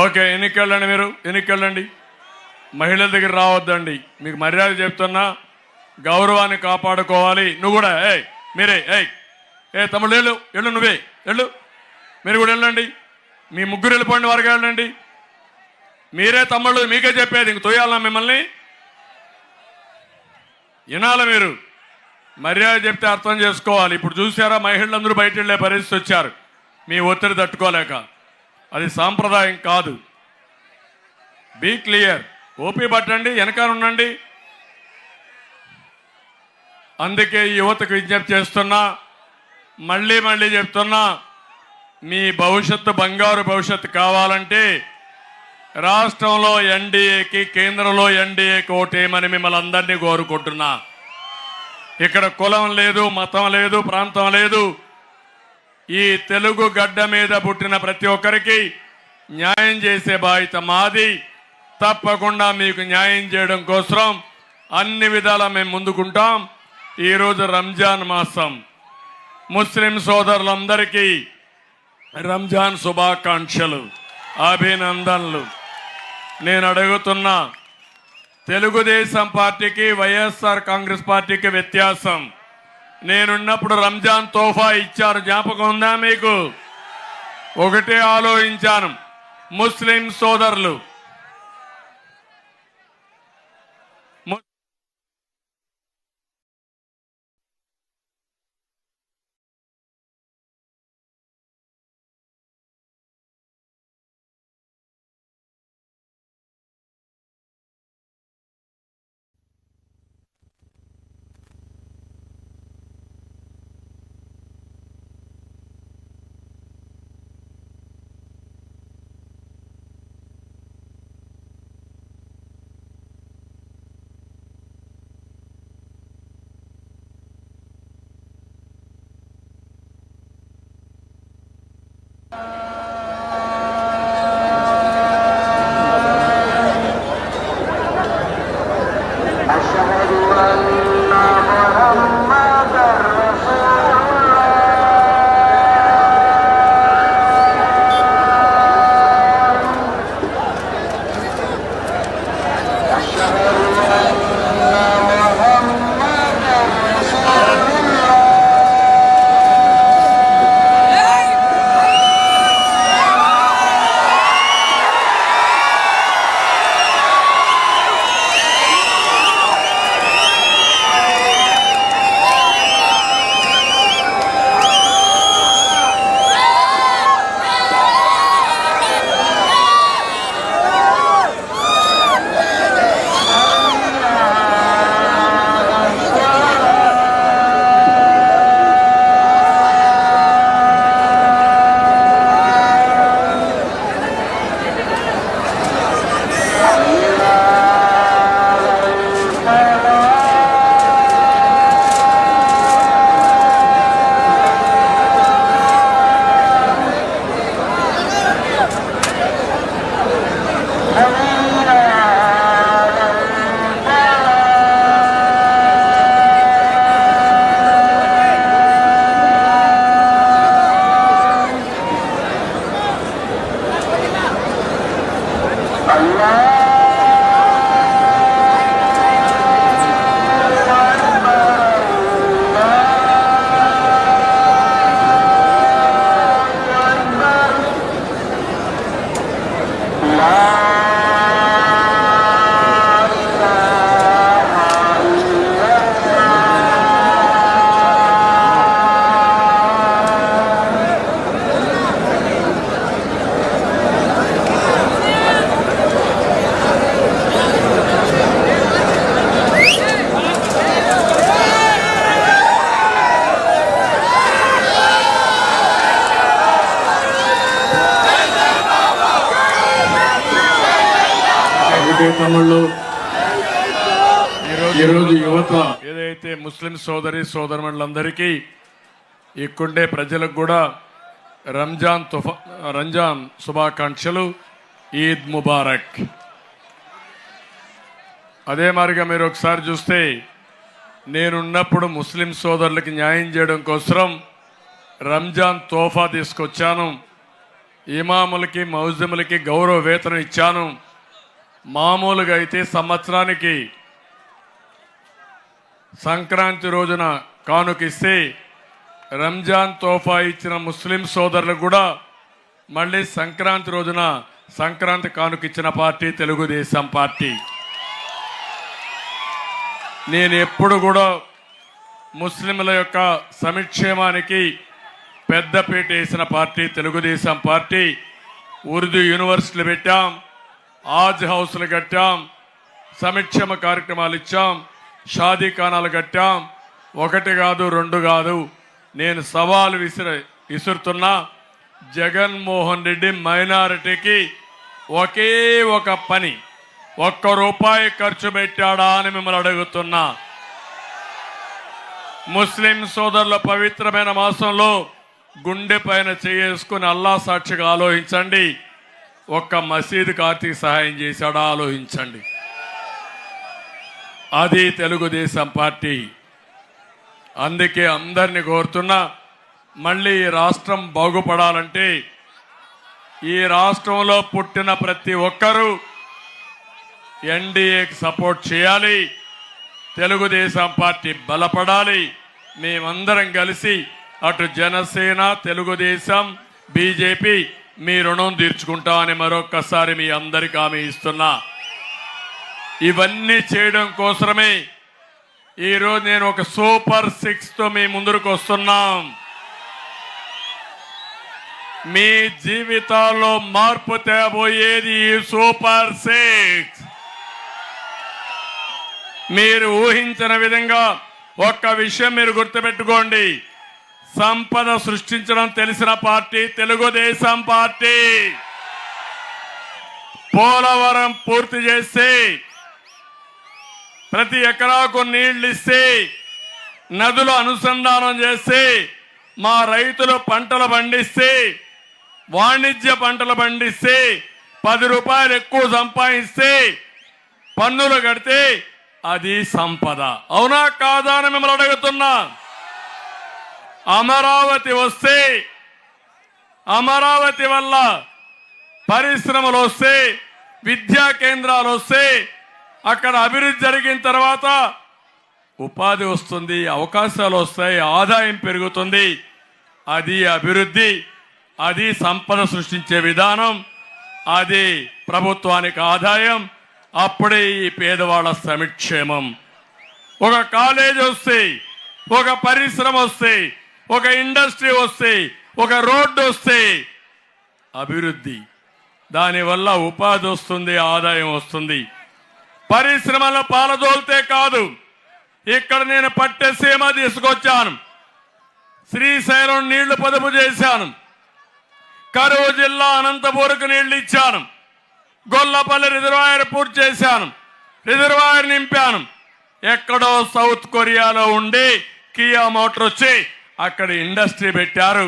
Speaker 1: ఓకే, ఎన్నికెళ్ళండి, మీరు ఎన్నికెళ్ళండి, మహిళల దగ్గర రావద్దండి. మీకు మర్యాద చెప్తున్నా, గౌరవాన్ని కాపాడుకోవాలి. నువ్వు కూడా మీరే తమ్ముళ్ళు వెళ్ళు వెళ్ళు, నువ్వే వెళ్ళు, మీరు కూడా వెళ్ళండి. మీ ముగ్గురు వెళ్ళిపోండి, వారికి వెళ్ళండి. మీరే తమ్ముళ్ళు, మీకే చెప్పేది, ఇంక తోయాలన్నా మిమ్మల్ని వినాలి. మీరు మర్యాద చెప్తే అర్థం చేసుకోవాలి. ఇప్పుడు చూసారా, మహిళలందరూ బయట వెళ్ళే పరిస్థితి వచ్చారు, మీ ఒత్తిడి తట్టుకోలేక. అది సాంప్రదాయం కాదు. బీ క్లియర్, ఓపీ పట్టండి, వెనకాల ఉండండి. అందుకే యువతకు విజ్ఞప్తి చేస్తున్నా, మళ్ళీ చెప్తున్నా, మీ భవిష్యత్తు బంగారు భవిష్యత్తు కావాలంటే రాష్ట్రంలో ఎన్డీఏకి, కేంద్రంలో ఎన్డీఏకి ఓటేయమని మిమ్మల్ని అందరినీ కోరుకుంటున్నా. ఇక్కడ కులం లేదు, మతం లేదు, ప్రాంతం లేదు. ఈ తెలుగు గడ్డ మీద పుట్టిన ప్రతి ఒక్కరికి న్యాయం చేసే బాధ్యత మాది. తప్పకుండా మీకు న్యాయం చేయడం కోసం అన్ని విధాలా మేము ముందుకుంటాం. ఈరోజు రంజాన్ మాసం, ముస్లిం సోదరులందరికీ రంజాన్ శుభాకాంక్షలు, అభినందనలు. నేను అడుగుతున్నా, తెలుగుదేశం పార్టీకి, వైఎస్ఆర్ కాంగ్రెస్ పార్టీకి వ్యత్యాసం. నేనున్నప్పుడు రంజాన్ తోఫా ఇచ్చారు, జ్ఞాపకం ఉందా మీకు? ఒకటే ఆలోచించాను, ముస్లిం సోదరులు తమ్ముళ్ళు, ఈరోజు ఈరోజు యువత ఏదైతే ముస్లిం సోదరి సోదరులందరికీ ఇక్కడే ప్రజలకు కూడా రంజాన్ శుభాకాంక్షలు, ఈద్ ముబారక్. అదే మాదిరిగా మీరు ఒకసారి చూస్తే నేనున్నప్పుడు ముస్లిం సోదరులకి న్యాయం చేయడం కోసం రంజాన్ తోఫా తీసుకొచ్చాను. ఇమాములకి మౌజములకి గౌరవ వేతనం ఇచ్చాను. మామూలుగా అయితే సంవత్సరానికి సంక్రాంతి రోజున కానుకిస్తే రంజాన్ తోఫా ఇచ్చిన ముస్లిం సోదరులకు కూడా మళ్ళీ సంక్రాంతి రోజున సంక్రాంతి కానుకిచ్చిన పార్టీ తెలుగుదేశం పార్టీ. నేను ఎప్పుడు కూడా ముస్లింల యొక్క సంక్షేమానికి పెద్దపీట వేసిన పార్టీ తెలుగుదేశం పార్టీ. ఉర్దూ యూనివర్సిటీలు పెట్టాం, ఆజ్ హౌస్లు కట్టాం, సంక్షేమ కార్యక్రమాలు ఇచ్చాం, షాదీ ఖానాలు కట్టాం. ఒకటి కాదు రెండు కాదు. నేను సవాలు విసురుతున్నా, జగన్మోహన్ రెడ్డి మైనారిటీకి ఒకే ఒక పని, ₹1 ఖర్చు పెట్టాడా అని మిమ్మల్ని అడుగుతున్నా. ముస్లిం సోదరుల పవిత్రమైన మాసంలో గుండె పైన చేసుకుని అల్లా సాక్షిగా ఆలోచించండి, ఒక్క మసీదుకి ఆర్థిక సహాయం చేశాడా ఆలోచించండి. అది తెలుగుదేశం పార్టీ. అందుకే అందరినీ కోరుతున్నా, మళ్ళీ ఈ రాష్ట్రం బాగుపడాలంటే ఈ రాష్ట్రంలో పుట్టిన ప్రతి ఒక్కరూ ఎన్డీఏకి సపోర్ట్ చేయాలి. తెలుగుదేశం పార్టీ బలపడాలి. మేమందరం కలిసి అటు జనసేన, తెలుగుదేశం, బీజేపీ మీ రుణం తీర్చుకుంటామని మరొక్కసారి మీ అందరికీ హామీ ఇస్తున్నా. ఇవన్నీ చేయడం కోసమే ఈరోజు నేను ఒక సూపర్ 6తో మీ ముందుకు వస్తున్నాం. మీ జీవితాల్లో మార్పు తేబోయేది ఈ సూపర్ 6. మీరు ఊహించిన విధంగా ఒక్క విషయం మీరు గుర్తుపెట్టుకోండి, సంపద సృష్టించడం తెలిసిన పార్టీ తెలుగుదేశం పార్టీ. పోలవరం పూర్తి చేస్తే, ప్రతి ఎకరాకు నీళ్లు ఇస్తే, నదులు అనుసంధానం చేస్తే, మా రైతులు పంటలు పండిస్తే, వాణిజ్య పంటలు పండిస్తే, ₹10 ఎక్కువ సంపాదిస్తే, పన్నులు కడితే అది సంపద. అవునా కాదా అని మిమ్మల్ని అడుగుతున్నా. అమరావతి వస్తే, అమరావతి వల్ల పరిశ్రమలు వస్తే, విద్యా కేంద్రాలు వస్తే, అక్కడ అభివృద్ధి జరిగిన తర్వాత ఉపాధి వస్తుంది, అవకాశాలు వస్తాయి, ఆదాయం పెరుగుతుంది. అది అభివృద్ధి, అది సంపద సృష్టించే విధానం, అది ప్రభుత్వానికి ఆదాయం. అప్పుడే ఈ పేదవాళ్ళ సంక్షేమం. ఒక కాలేజ్ వస్తే, ఒక పరిశ్రమ వస్తే, ఒక ఇండస్ట్రీ వస్తే, ఒక రోడ్డు వస్తే అభివృద్ధి. దానివల్ల ఉపాధి వస్తుంది, ఆదాయం వస్తుంది. పరిశ్రమల పాలదోల్తే కాదు, ఇక్కడ నేను పట్టెసీమ తీసుకొచ్చాను, శ్రీశైలం నీళ్లు పొదుపు చేశాను, కరువు జిల్లా అనంతపూర్కు నీళ్లు ఇచ్చాను, గొల్లపల్లి రిజర్వాయర్ పూర్తి చేశాను, రిజర్వాయర్ నింపాను. ఎక్కడో సౌత్ కొరియాలో ఉండి కియా మోటార్ వచ్చి అక్కడ ఇండస్ట్రీ పెట్టారు.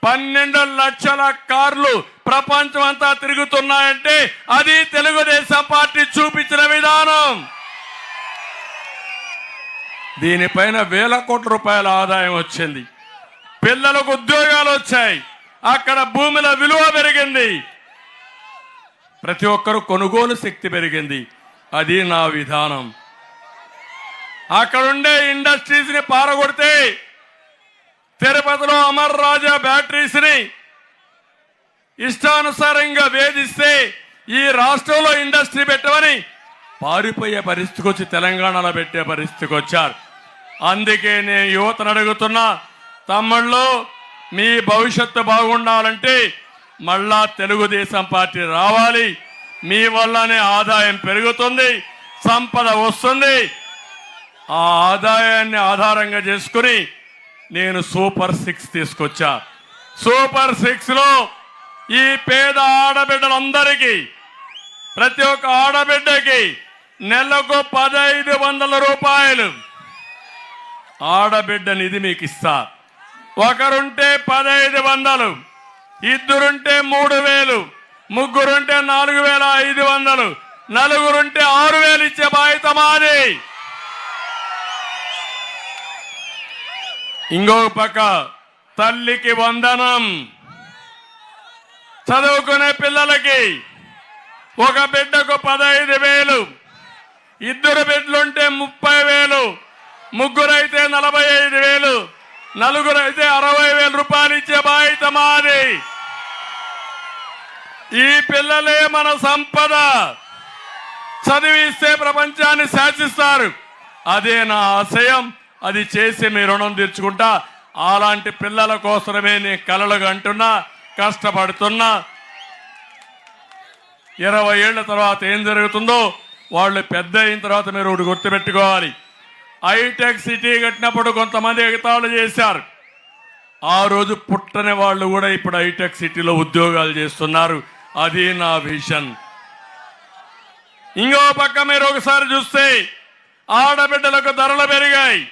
Speaker 1: 12 లక్షల కార్లు ప్రపంచం అంతా తిరుగుతున్నాయంటే అది తెలుగుదేశం పార్టీ చూపించిన విధానం. దీనిపైన ₹1,000 కోట్ల ఆదాయం వచ్చింది. పిల్లలకు ఉద్యోగాలు వచ్చాయి, అక్కడ భూముల విలువ పెరిగింది, ప్రతి ఒక్కరు కొనుగోలు శక్తి పెరిగింది. అది నా విధానం. అక్కడుండే ఇండస్ట్రీస్ ని పారగొడితే, తిరుపతిలో అమర్ రాజా బ్యాటరీస్ ని ఇష్టానుసారంగా వేధిస్తే, ఈ రాష్ట్రంలో ఇండస్ట్రీ పెట్టమని పారిపోయే పరిస్థితికి వచ్చి తెలంగాణలో పెట్టే పరిస్థితికి వచ్చారు. అందుకే నేను యువతను అడుగుతున్నా, తమ్ముళ్ళు మీ భవిష్యత్తు బాగుండాలంటే మళ్ళా తెలుగుదేశం పార్టీ రావాలి. మీ వల్లనే ఆదాయం పెరుగుతుంది, సంపద వస్తుంది. ఆ ఆదాయాన్ని ఆధారంగా చేసుకుని నేను సూపర్ 6 తీసుకొచ్చా. సూపర్ 6లో ఈ పేద ఆడబిడ్డలందరికీ, ప్రతి ఒక్క ఆడబిడ్డకి నెలకు 1500 రూపాయలు ఆడబిడ్డ నిధి మీకు ఇస్తా. ఒకరుంటే 1500, ఇద్దరుంటే 3000, ముగ్గురుంటే 4500, నలుగురుంటే 6000 ఇచ్చే బాధ్యత మాది. ఇంకొక పక్క తల్లికి వందనం. చదువుకునే పిల్లలకి ఒక బిడ్డకు 15,000, ఇద్దరు బిడ్డలుంటే 30,000, ముగ్గురైతే 45,000, నలుగురైతే 60,000 రూపాయలు ఇచ్చే బాధ్యత మాది. ఈ పిల్లలే మన సంపద. చదివిస్తే ప్రపంచాన్ని శాసిస్తారు. అదే నా ఆశయం. అది చేసి మీ రుణం తీర్చుకుంటా. అలాంటి పిల్లల కోసమే నేను కలలు కంటున్నా, కష్టపడుతున్నా. 20 ఏళ్ల తర్వాత ఏం జరుగుతుందో వాళ్ళు పెద్ద అయిన తర్వాత మీరు ఒకటి గుర్తుపెట్టుకోవాలి. హైటెక్ సిటీ కట్టినప్పుడు కొంతమంది ఎగతాళి చేశారు. ఆ రోజు పుట్టని వాళ్ళు కూడా ఇప్పుడు హైటెక్ సిటీలో ఉద్యోగాలు చేస్తున్నారు. అది నా విజన్. ఇంకో పక్క మీరు ఒకసారి చూస్తే ఆడబిడ్డలకు ధరలు పెరిగాయి.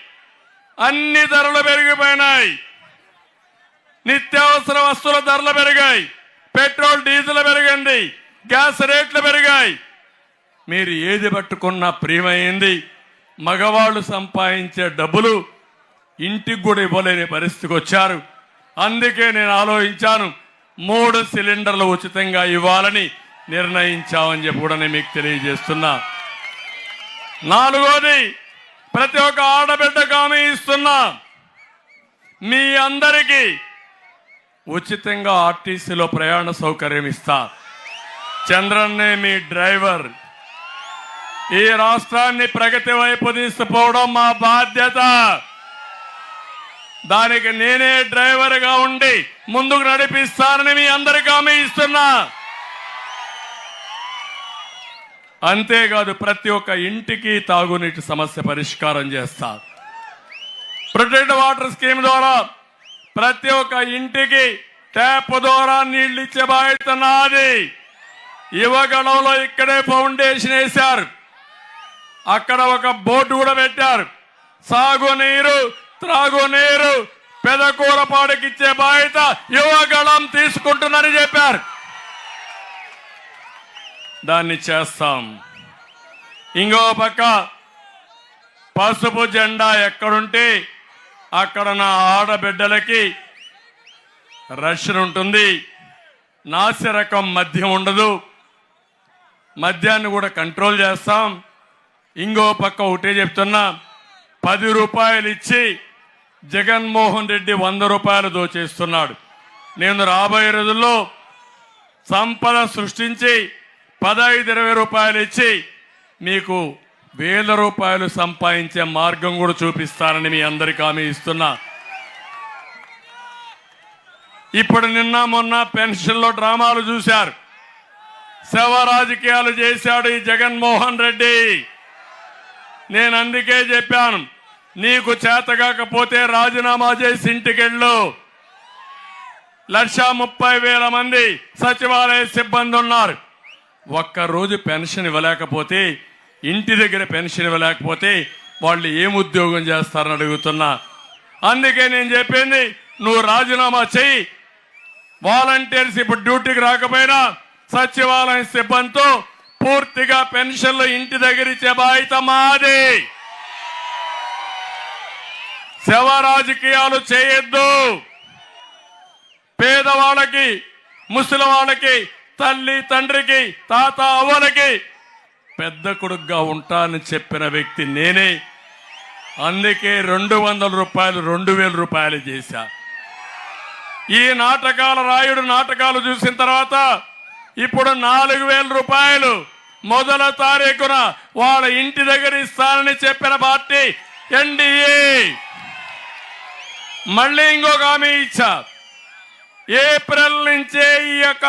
Speaker 1: అన్ని ధరలు పెరిగిపోయినాయి. నిత్యావసర వస్తువుల ధరలు పెరిగాయి. పెట్రోల్ డీజిల్ పెరిగింది. గ్యాస్ రేట్లు పెరిగాయి. మీరు ఏది పట్టుకున్నా ప్రియమైంది. మగవాళ్ళు సంపాదించే డబ్బులు ఇంటికి కూడా ఇవ్వలేని పరిస్థితికి వచ్చారు. అందుకే నేను ఆలోచించాను, 3 సిలిండర్లు ఉచితంగా ఇవ్వాలని నిర్ణయించామని చెప్పి కూడా నేను మీకు తెలియజేస్తున్నా. 4వది, ప్రతి ఒక్క ఆడబిడ్డకు హామీ ఇస్తున్నా, మీ అందరికీ ఉచితంగా ఆర్టీసీలో ప్రయాణ సౌకర్యం ఇస్తా. చంద్రన్నే మీ డ్రైవర్. ఈ రాష్ట్రాన్ని ప్రగతి వైపు తీసుకుపోవడం మా బాధ్యత. దానికి నేనే డ్రైవర్గా ఉండి ముందుకు నడిపిస్తానని మీ అందరికీ హామీ ఇస్తున్నా. అంతేకాదు, ప్రతి ఒక్క ఇంటికి తాగునీటి సమస్య పరిష్కారం చేస్తా. ప్రొటెక్ట్ వాటర్ స్కీమ్ ద్వారా ప్రతి ఒక్క ఇంటికి ట్యాప్ ద్వారా నీళ్లు ఇచ్చే బాధ్యత నాది. యువగణంలో ఇక్కడే ఫౌండేషన్ వేశారు. అక్కడ ఒక బోర్డు కూడా పెట్టారు. సాగునీరు, త్రాగునీరు పెదకూరపాడుకి ఇచ్చే బాధ్యత యువగణం తీసుకుంటుందని చెప్పారు. దాన్ని చేస్తాం. ఇంకో పక్క పసుపు జెండా ఎక్కడుంటే అక్కడ నా ఆడబిడ్డలకి రక్షణ ఉంటుంది. నాసిరకం మద్యం ఉండదు. మద్యాన్ని కూడా కంట్రోల్ చేస్తాం. ఇంకో పక్క ఒకటే చెప్తున్నా, 10 రూపాయలు ఇచ్చి జగన్మోహన్ రెడ్డి 100 రూపాయలు దోచేస్తున్నాడు. నేను రాబోయే రోజుల్లో సంపద సృష్టించి 15-20 రూపాయలు ఇచ్చి మీకు 1000 రూపాయలు సంపాదించే మార్గం కూడా చూపిస్తానని మీ అందరికీ హామీ ఇస్తున్నా. ఇప్పుడు నిన్న మొన్న పెన్షన్లో డ్రామాలు చూశారు. శవ రాజకీయాలు చేశాడు ఈ జగన్మోహన్ రెడ్డి. నేను అందుకే చెప్పాను, నీకు చేతగాకపోతే రాజీనామా చేసి ఇంటికెళ్ళు. 1,30,000 మంది సచివాలయ సిబ్బంది ఉన్నారు. ఒక్కరోజు పెన్షన్ ఇవ్వలేకపోతే, ఇంటి దగ్గర పెన్షన్ ఇవ్వలేకపోతే వాళ్ళు ఏం ఉద్యోగం చేస్తారని అడుగుతున్నా. అందుకే నేను చెప్పింది, నువ్వు రాజీనామా చెయ్యి. వాలంటీర్స్ ఇప్పుడు డ్యూటీకి రాకపోయినా సచివాలయ సిబ్బందితో పూర్తిగా పెన్షన్లు ఇంటి దగ్గర ఇచ్చే బాధ్యత మాది. శవ రాజకీయాలు చేయొద్దు. పేదవాళ్ళకి, ముసలి వాళ్ళకి, తల్లి తండ్రికి, తాత అవ్వలకి పెద్ద కొడుకుగా ఉంటానని చెప్పిన వ్యక్తి నేనే. అందుకే 200 రూపాయలు 2,000 రూపాయలు చేశా. ఈ నాటకాల రాయుడు నాటకాలు చూసిన తర్వాత ఇప్పుడు 4,000 రూపాయలు మొదల తారీఖున వాళ్ళ ఇంటి దగ్గర ఇస్తానని చెప్పిన పార్టీ ఎన్డీఏ. మళ్ళీ ఇంకొక హామీ ఇచ్చా, ఏప్రిల్ నుంచే ఈ యొక్క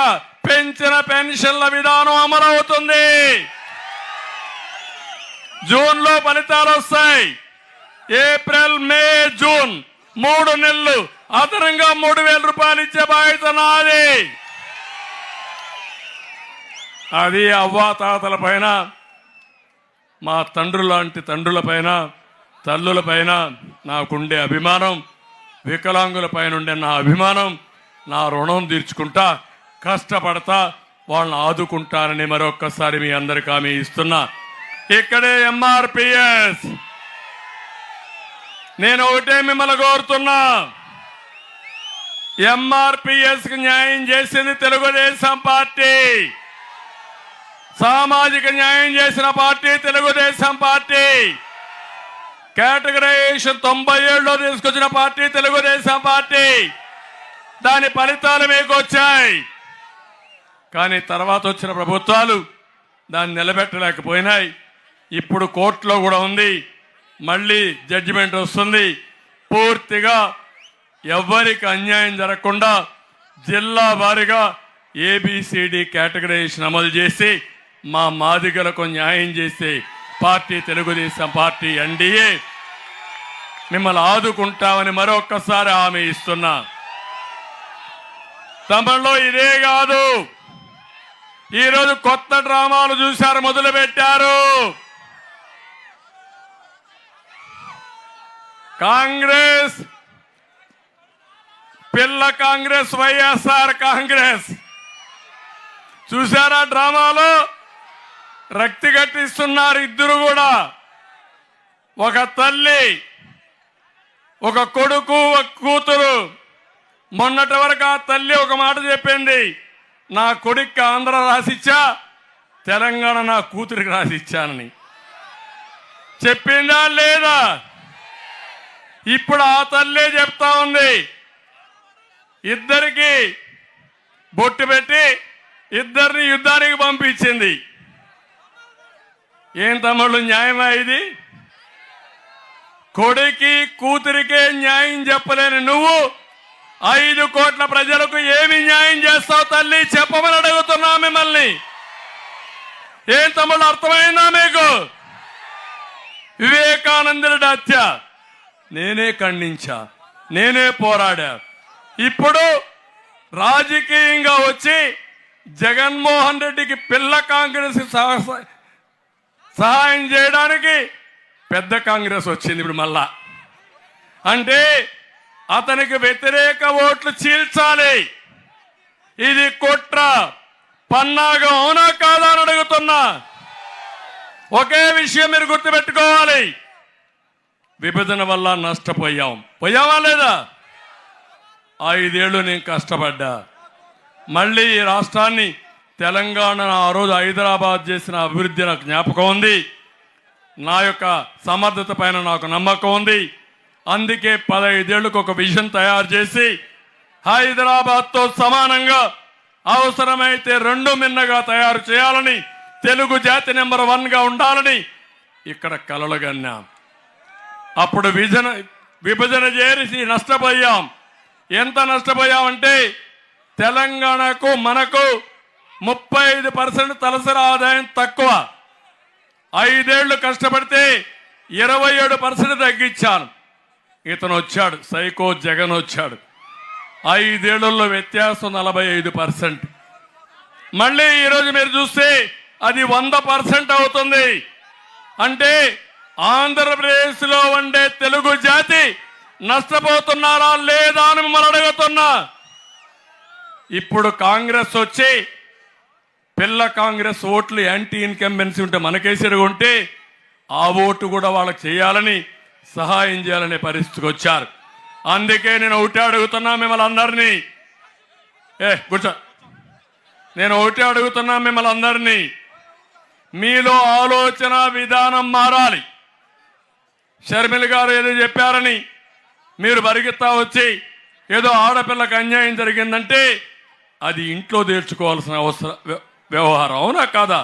Speaker 1: పెంచిన పెన్షన్ల విధానం అమలవుతుంది. జూన్ లో ఫలితాలు వస్తాయి. ఏప్రిల్, మే, జూన్ 3 నెలలు అదనంగా 3,000 రూపాయలు ఇచ్చే బాధ్యత నాది. అది అవ్వాతాతల పైన మా తండ్రులాంటి తండ్రులపైన తల్లులపైన నాకుండే అభిమానం, వికలాంగులపైన ఉండే నా అభిమానం, నా రుణం తీర్చుకుంటా కష్టపడతా వాళ్ళని ఆదుకుంటానని మరొక్కసారి మీ అందరికీ హామీ ఇస్తున్నా. ఇక్కడే ఎంఆర్పిఎస్ నేను ఒకటే మిమ్మల్ని కోరుతున్నా, ఎంఆర్పిఎస్ కి న్యాయం చేసింది తెలుగుదేశం పార్టీ, సామాజిక న్యాయం చేసిన పార్టీ తెలుగుదేశం పార్టీ, కేటగరైజేషన్ 97లో తీసుకొచ్చిన పార్టీ తెలుగుదేశం పార్టీ. దాని ఫలితాలు మీకు వచ్చాయి. కానీ తర్వాత వచ్చిన ప్రభుత్వాలు దాన్ని నిలబెట్టలేకపోయినాయి. ఇప్పుడు కోర్టులో కూడా ఉంది, మళ్ళీ జడ్జిమెంట్ వస్తుంది. పూర్తిగా ఎవ్వరికి అన్యాయం జరగకుండా జిల్లా వారీగా ఏబిసిడి కేటగరైజేషన్ అమలు చేసి మా మాదిగలకు న్యాయం చేసే పార్టీ తెలుగుదేశం పార్టీ ఎన్డీఏ. మిమ్మల్ని ఆదుకుంటామని మరొక్కసారి హామీ ఇస్తున్నా. తమలో ఇదే కాదు, ఈరోజు కొత్త డ్రామాలు చూశారు, మొదలు పెట్టారు. కాంగ్రెస్ పిల్ల కాంగ్రెస్, వైఎస్ఆర్ కాంగ్రెస్ చూశారా డ్రామాలు? రక్తి కట్టిస్తున్నారు ఇద్దరు కూడా. ఒక తల్లి, ఒక కొడుకు, ఒక కూతురు. మొన్నటి వరకు ఆ తల్లి ఒక మాట చెప్పింది, నా కొడుక్కి ఆంధ్ర రాసిచ్చా, తెలంగాణ నా కూతురికి రాసిచ్చానని చెప్పిందా లేదా? ఇప్పుడు ఆ తల్లే చెప్తా ఉంది. ఇద్దరికి బొట్టు పెట్టి ఇద్దరిని యుద్ధానికి పంపించింది. ఏం తమ్ముళ్ళు, న్యాయమా ఇది? కొడుకి కూతురికే న్యాయం చెప్పలేని నువ్వు 5 కోట్ల ప్రజలకు ఏమి న్యాయం చేస్తావు తల్లి? చెప్పమని అడుగుతున్నా మిమ్మల్ని. ఏం తమ్ముళ్ళు, అర్థమైందా మీకు? వివేకానందుడి హత్య నేనే ఖండించా, నేనే పోరాడా. ఇప్పుడు రాజకీయంగా వచ్చి జగన్మోహన్ రెడ్డికి పిల్ల కాంగ్రెస్ సహాయం చేయడానికి పెద్ద కాంగ్రెస్ వచ్చింది ఇప్పుడు మళ్ళా. అంటే అతనికి వ్యతిరేక ఓట్లు చీల్చాలి. ఇది కుట్ర, పన్నాగం, అవునా కాదా అని అడుగుతున్నా. ఒకే విషయం మీరు గుర్తుపెట్టుకోవాలి, విభజన వల్ల నష్టపోయాం. పోయావా లేదా? 5 ఏళ్ళు నేను కష్టపడ్డా. మళ్ళీ ఈ రాష్ట్రాన్ని, తెలంగాణ ఆ రోజు హైదరాబాద్ చేసిన అభివృద్ధి నాకు జ్ఞాపకం ఉంది. నా యొక్క సమర్థత పైన నాకు నమ్మకం ఉంది. అందుకే 15 ఏళ్లకు ఒక విజన్ తయారు చేసి హైదరాబాద్తో సమానంగా అవసరమైతే 2 మిన్నగా తయారు చేయాలని, తెలుగు జాతి నెంబర్ 1గా ఉండాలని ఇక్కడ కలలు కన్నాం. అప్పుడు విభజన చేసి నష్టపోయాం. ఎంత నష్టపోయామంటే తెలంగాణకు మనకు 35% తలసరి ఆదాయం తక్కువ. 5 ఏళ్లు కష్టపడితే 27% తగ్గించాను. ఇతను వచ్చాడు, సైకో జగన్ వచ్చాడు. 5 ఏళ్లలో వ్యత్యాసం 45%. మళ్ళీ ఈరోజు మీరు చూస్తే అది 100% అవుతుంది. అంటే ఆంధ్రప్రదేశ్లో ఉండే తెలుగు జాతి నష్టపోతున్నారా లేదా అని మిమ్మల్ని అడుగుతున్నా. ఇప్పుడు కాంగ్రెస్ వచ్చి పిల్ల కాంగ్రెస్ ఓట్లు యాంటీ ఇన్కంబెన్సీ ఉంటే మనకేసరిగా ఆ ఓటు కూడా వాళ్ళకి చేయాలని, సహాయం చేయాలనే పరిస్థితికి వచ్చారు. అందుకే నేను ఒకటి అడుగుతున్నా మిమ్మల్ని అందరినీ, కూర్చో, నేను ఒకటి అడుగుతున్నా మిమ్మల్ని అందరినీ, మీలో ఆలోచన విధానం మారాలి. షర్మిల గారు ఏదో చెప్పారని మీరు పరిగెత్తా వచ్చి ఏదో ఆడపిల్లకి అన్యాయం జరిగిందంటే అది ఇంట్లో తీర్చుకోవాల్సిన వ్యవహారం, అవునా కాదా?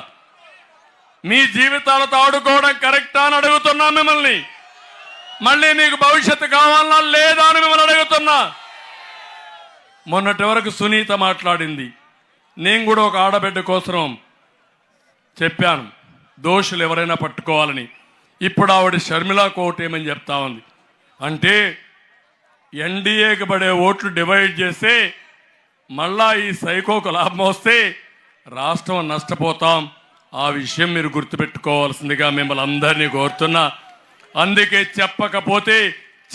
Speaker 1: మీ జీవితాలతో ఆడుకోవడం కరెక్టా అని అడుగుతున్నా మిమ్మల్ని. మళ్ళీ మీకు భవిష్యత్తు కావాలన్నా లేదా అని మిమ్మల్ని అడుగుతున్నా. మొన్నటి వరకు సునీత మాట్లాడింది, నేను కూడా ఒక ఆడబిడ్డ కోసం చెప్పాను దోషులు ఎవరైనా పట్టుకోవాలని. ఇప్పుడు ఆవిడ షర్మిలా కోట్ ఏమని చెప్తా ఉంది అంటే, ఎన్డీఏకి పడే ఓట్లు డివైడ్ చేస్తే మళ్ళా ఈ సైకోకు లాభం వస్తే రాష్ట్రం నష్టపోతాం, ఆ విషయం మీరు గుర్తుపెట్టుకోవాల్సిందిగా మిమ్మల్ని అందరినీ కోరుతున్నా. అందుకే చెప్పకపోతే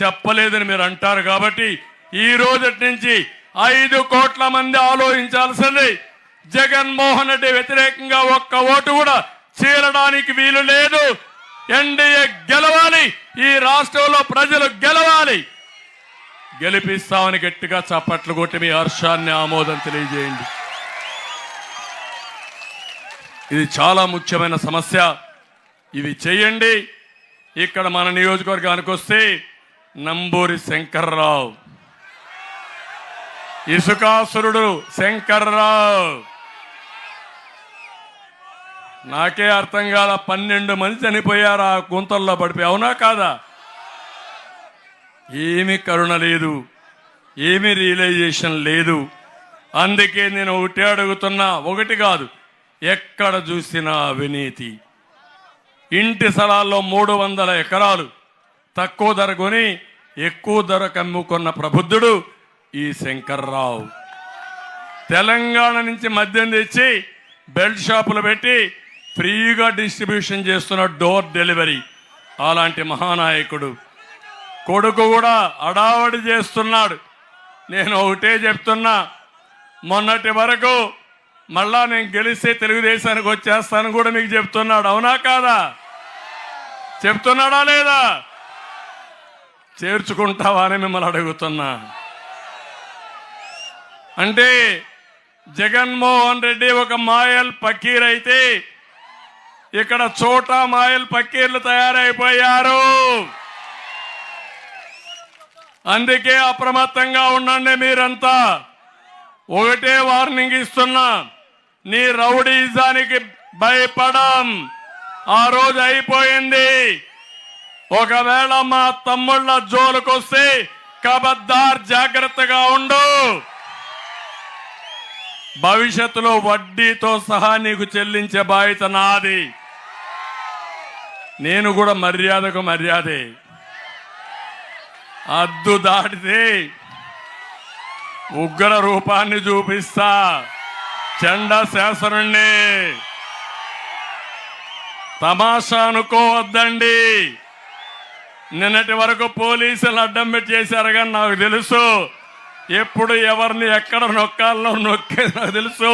Speaker 1: చెప్పలేదని మీరు అంటారు కాబట్టి ఈ రోజు నుంచి 5 కోట్ల మంది ఆలోచించాల్సింది. జగన్మోహన్ రెడ్డి వ్యతిరేకంగా ఒక్క ఓటు కూడా చీలడానికి వీలు లేదు. ఎన్డీఏ గెలవాలి, ఈ రాష్ట్రంలో ప్రజలు గెలవాలి. గెలిపిస్తామని గట్టిగా చప్పట్లు కొట్టి మీ హర్షాన్ని ఆమోదం తెలియజేయండి. ఇది చాలా ముఖ్యమైన సమస్య. ఇవి చేయండి. ఇక్కడ మన నియోజకవర్గానికి వస్తే నంబూరి శంకర్రావు, ఇసుకాసురుడు శంకర్రావు, నాకే అర్థం కాల 12 మంది చనిపోయారు ఆ గుంతల్లో పడిపోయి. అవునా కాదా? ఏమి కరుణ లేదు, ఏమి రియలైజేషన్ లేదు. అందుకే నేను ఒకటి అడుగుతున్నా, ఒకటి కాదు, ఎక్కడ చూసినా అవినీతి. ఇంటి స్థలాల్లో 300 ఎకరాలు తక్కువ ధర కొని ఎక్కువ ధరకు అమ్ముకున్న ప్రబుద్ధుడు ఈ శంకర్రావు. తెలంగాణ నుంచి మద్యం తెచ్చి బెల్ట్ షాపులు పెట్టి ఫ్రీగా డిస్ట్రిబ్యూషన్ చేస్తున్న డోర్ డెలివరీ. అలాంటి మహానాయకుడు కొడుకు కూడా అడావడి చేస్తున్నాడు. నేను ఒకటే చెప్తున్నా, మొన్నటి వరకు మళ్ళా నేను గెలిస్తే తెలుగుదేశానికి వచ్చేస్తాను కూడా మీకు చెప్తున్నాడు. అవునా కాదా? చెప్తున్నాడా లేదా? చేర్చుకుంటావా అని మిమ్మల్ని అడుగుతున్నా. అంటే జగన్మోహన్ రెడ్డి ఒక మాయల్ పకీర్ అయితే ఇక్కడ చోటా మాయల్ పకీర్లు తయారైపోయారు. అందుకే అప్రమత్తంగా ఉండండి మీరంతా. ఒకటే వార్నింగ్ ఇస్తున్నా, నీ రౌడీజానికి భయపడం ఆ రోజు అయిపోయింది. ఒకవేళ మా తమ్ముళ్ళ జోలుకొస్తే కబద్దార్, జాగ్రత్తగా ఉండు. భవిష్యత్తులో వడ్డీతో సహా నీకు చెల్లించే బాధ్యత నాది. నేను కూడా మర్యాదకు మర్యాదే. అద్దు దాటితే ఉగ్ర రూపాన్ని చూపిస్తా. చండ శాసనుణ్ణి తమాషా అనుకోవద్దండి. నిన్నటి వరకు పోలీసులు అడ్డం పెట్టి చేశారు, కానీ నాకు తెలుసు ఎప్పుడు ఎవరిని ఎక్కడ నొక్కాలో నొక్కేది నాకు తెలుసు.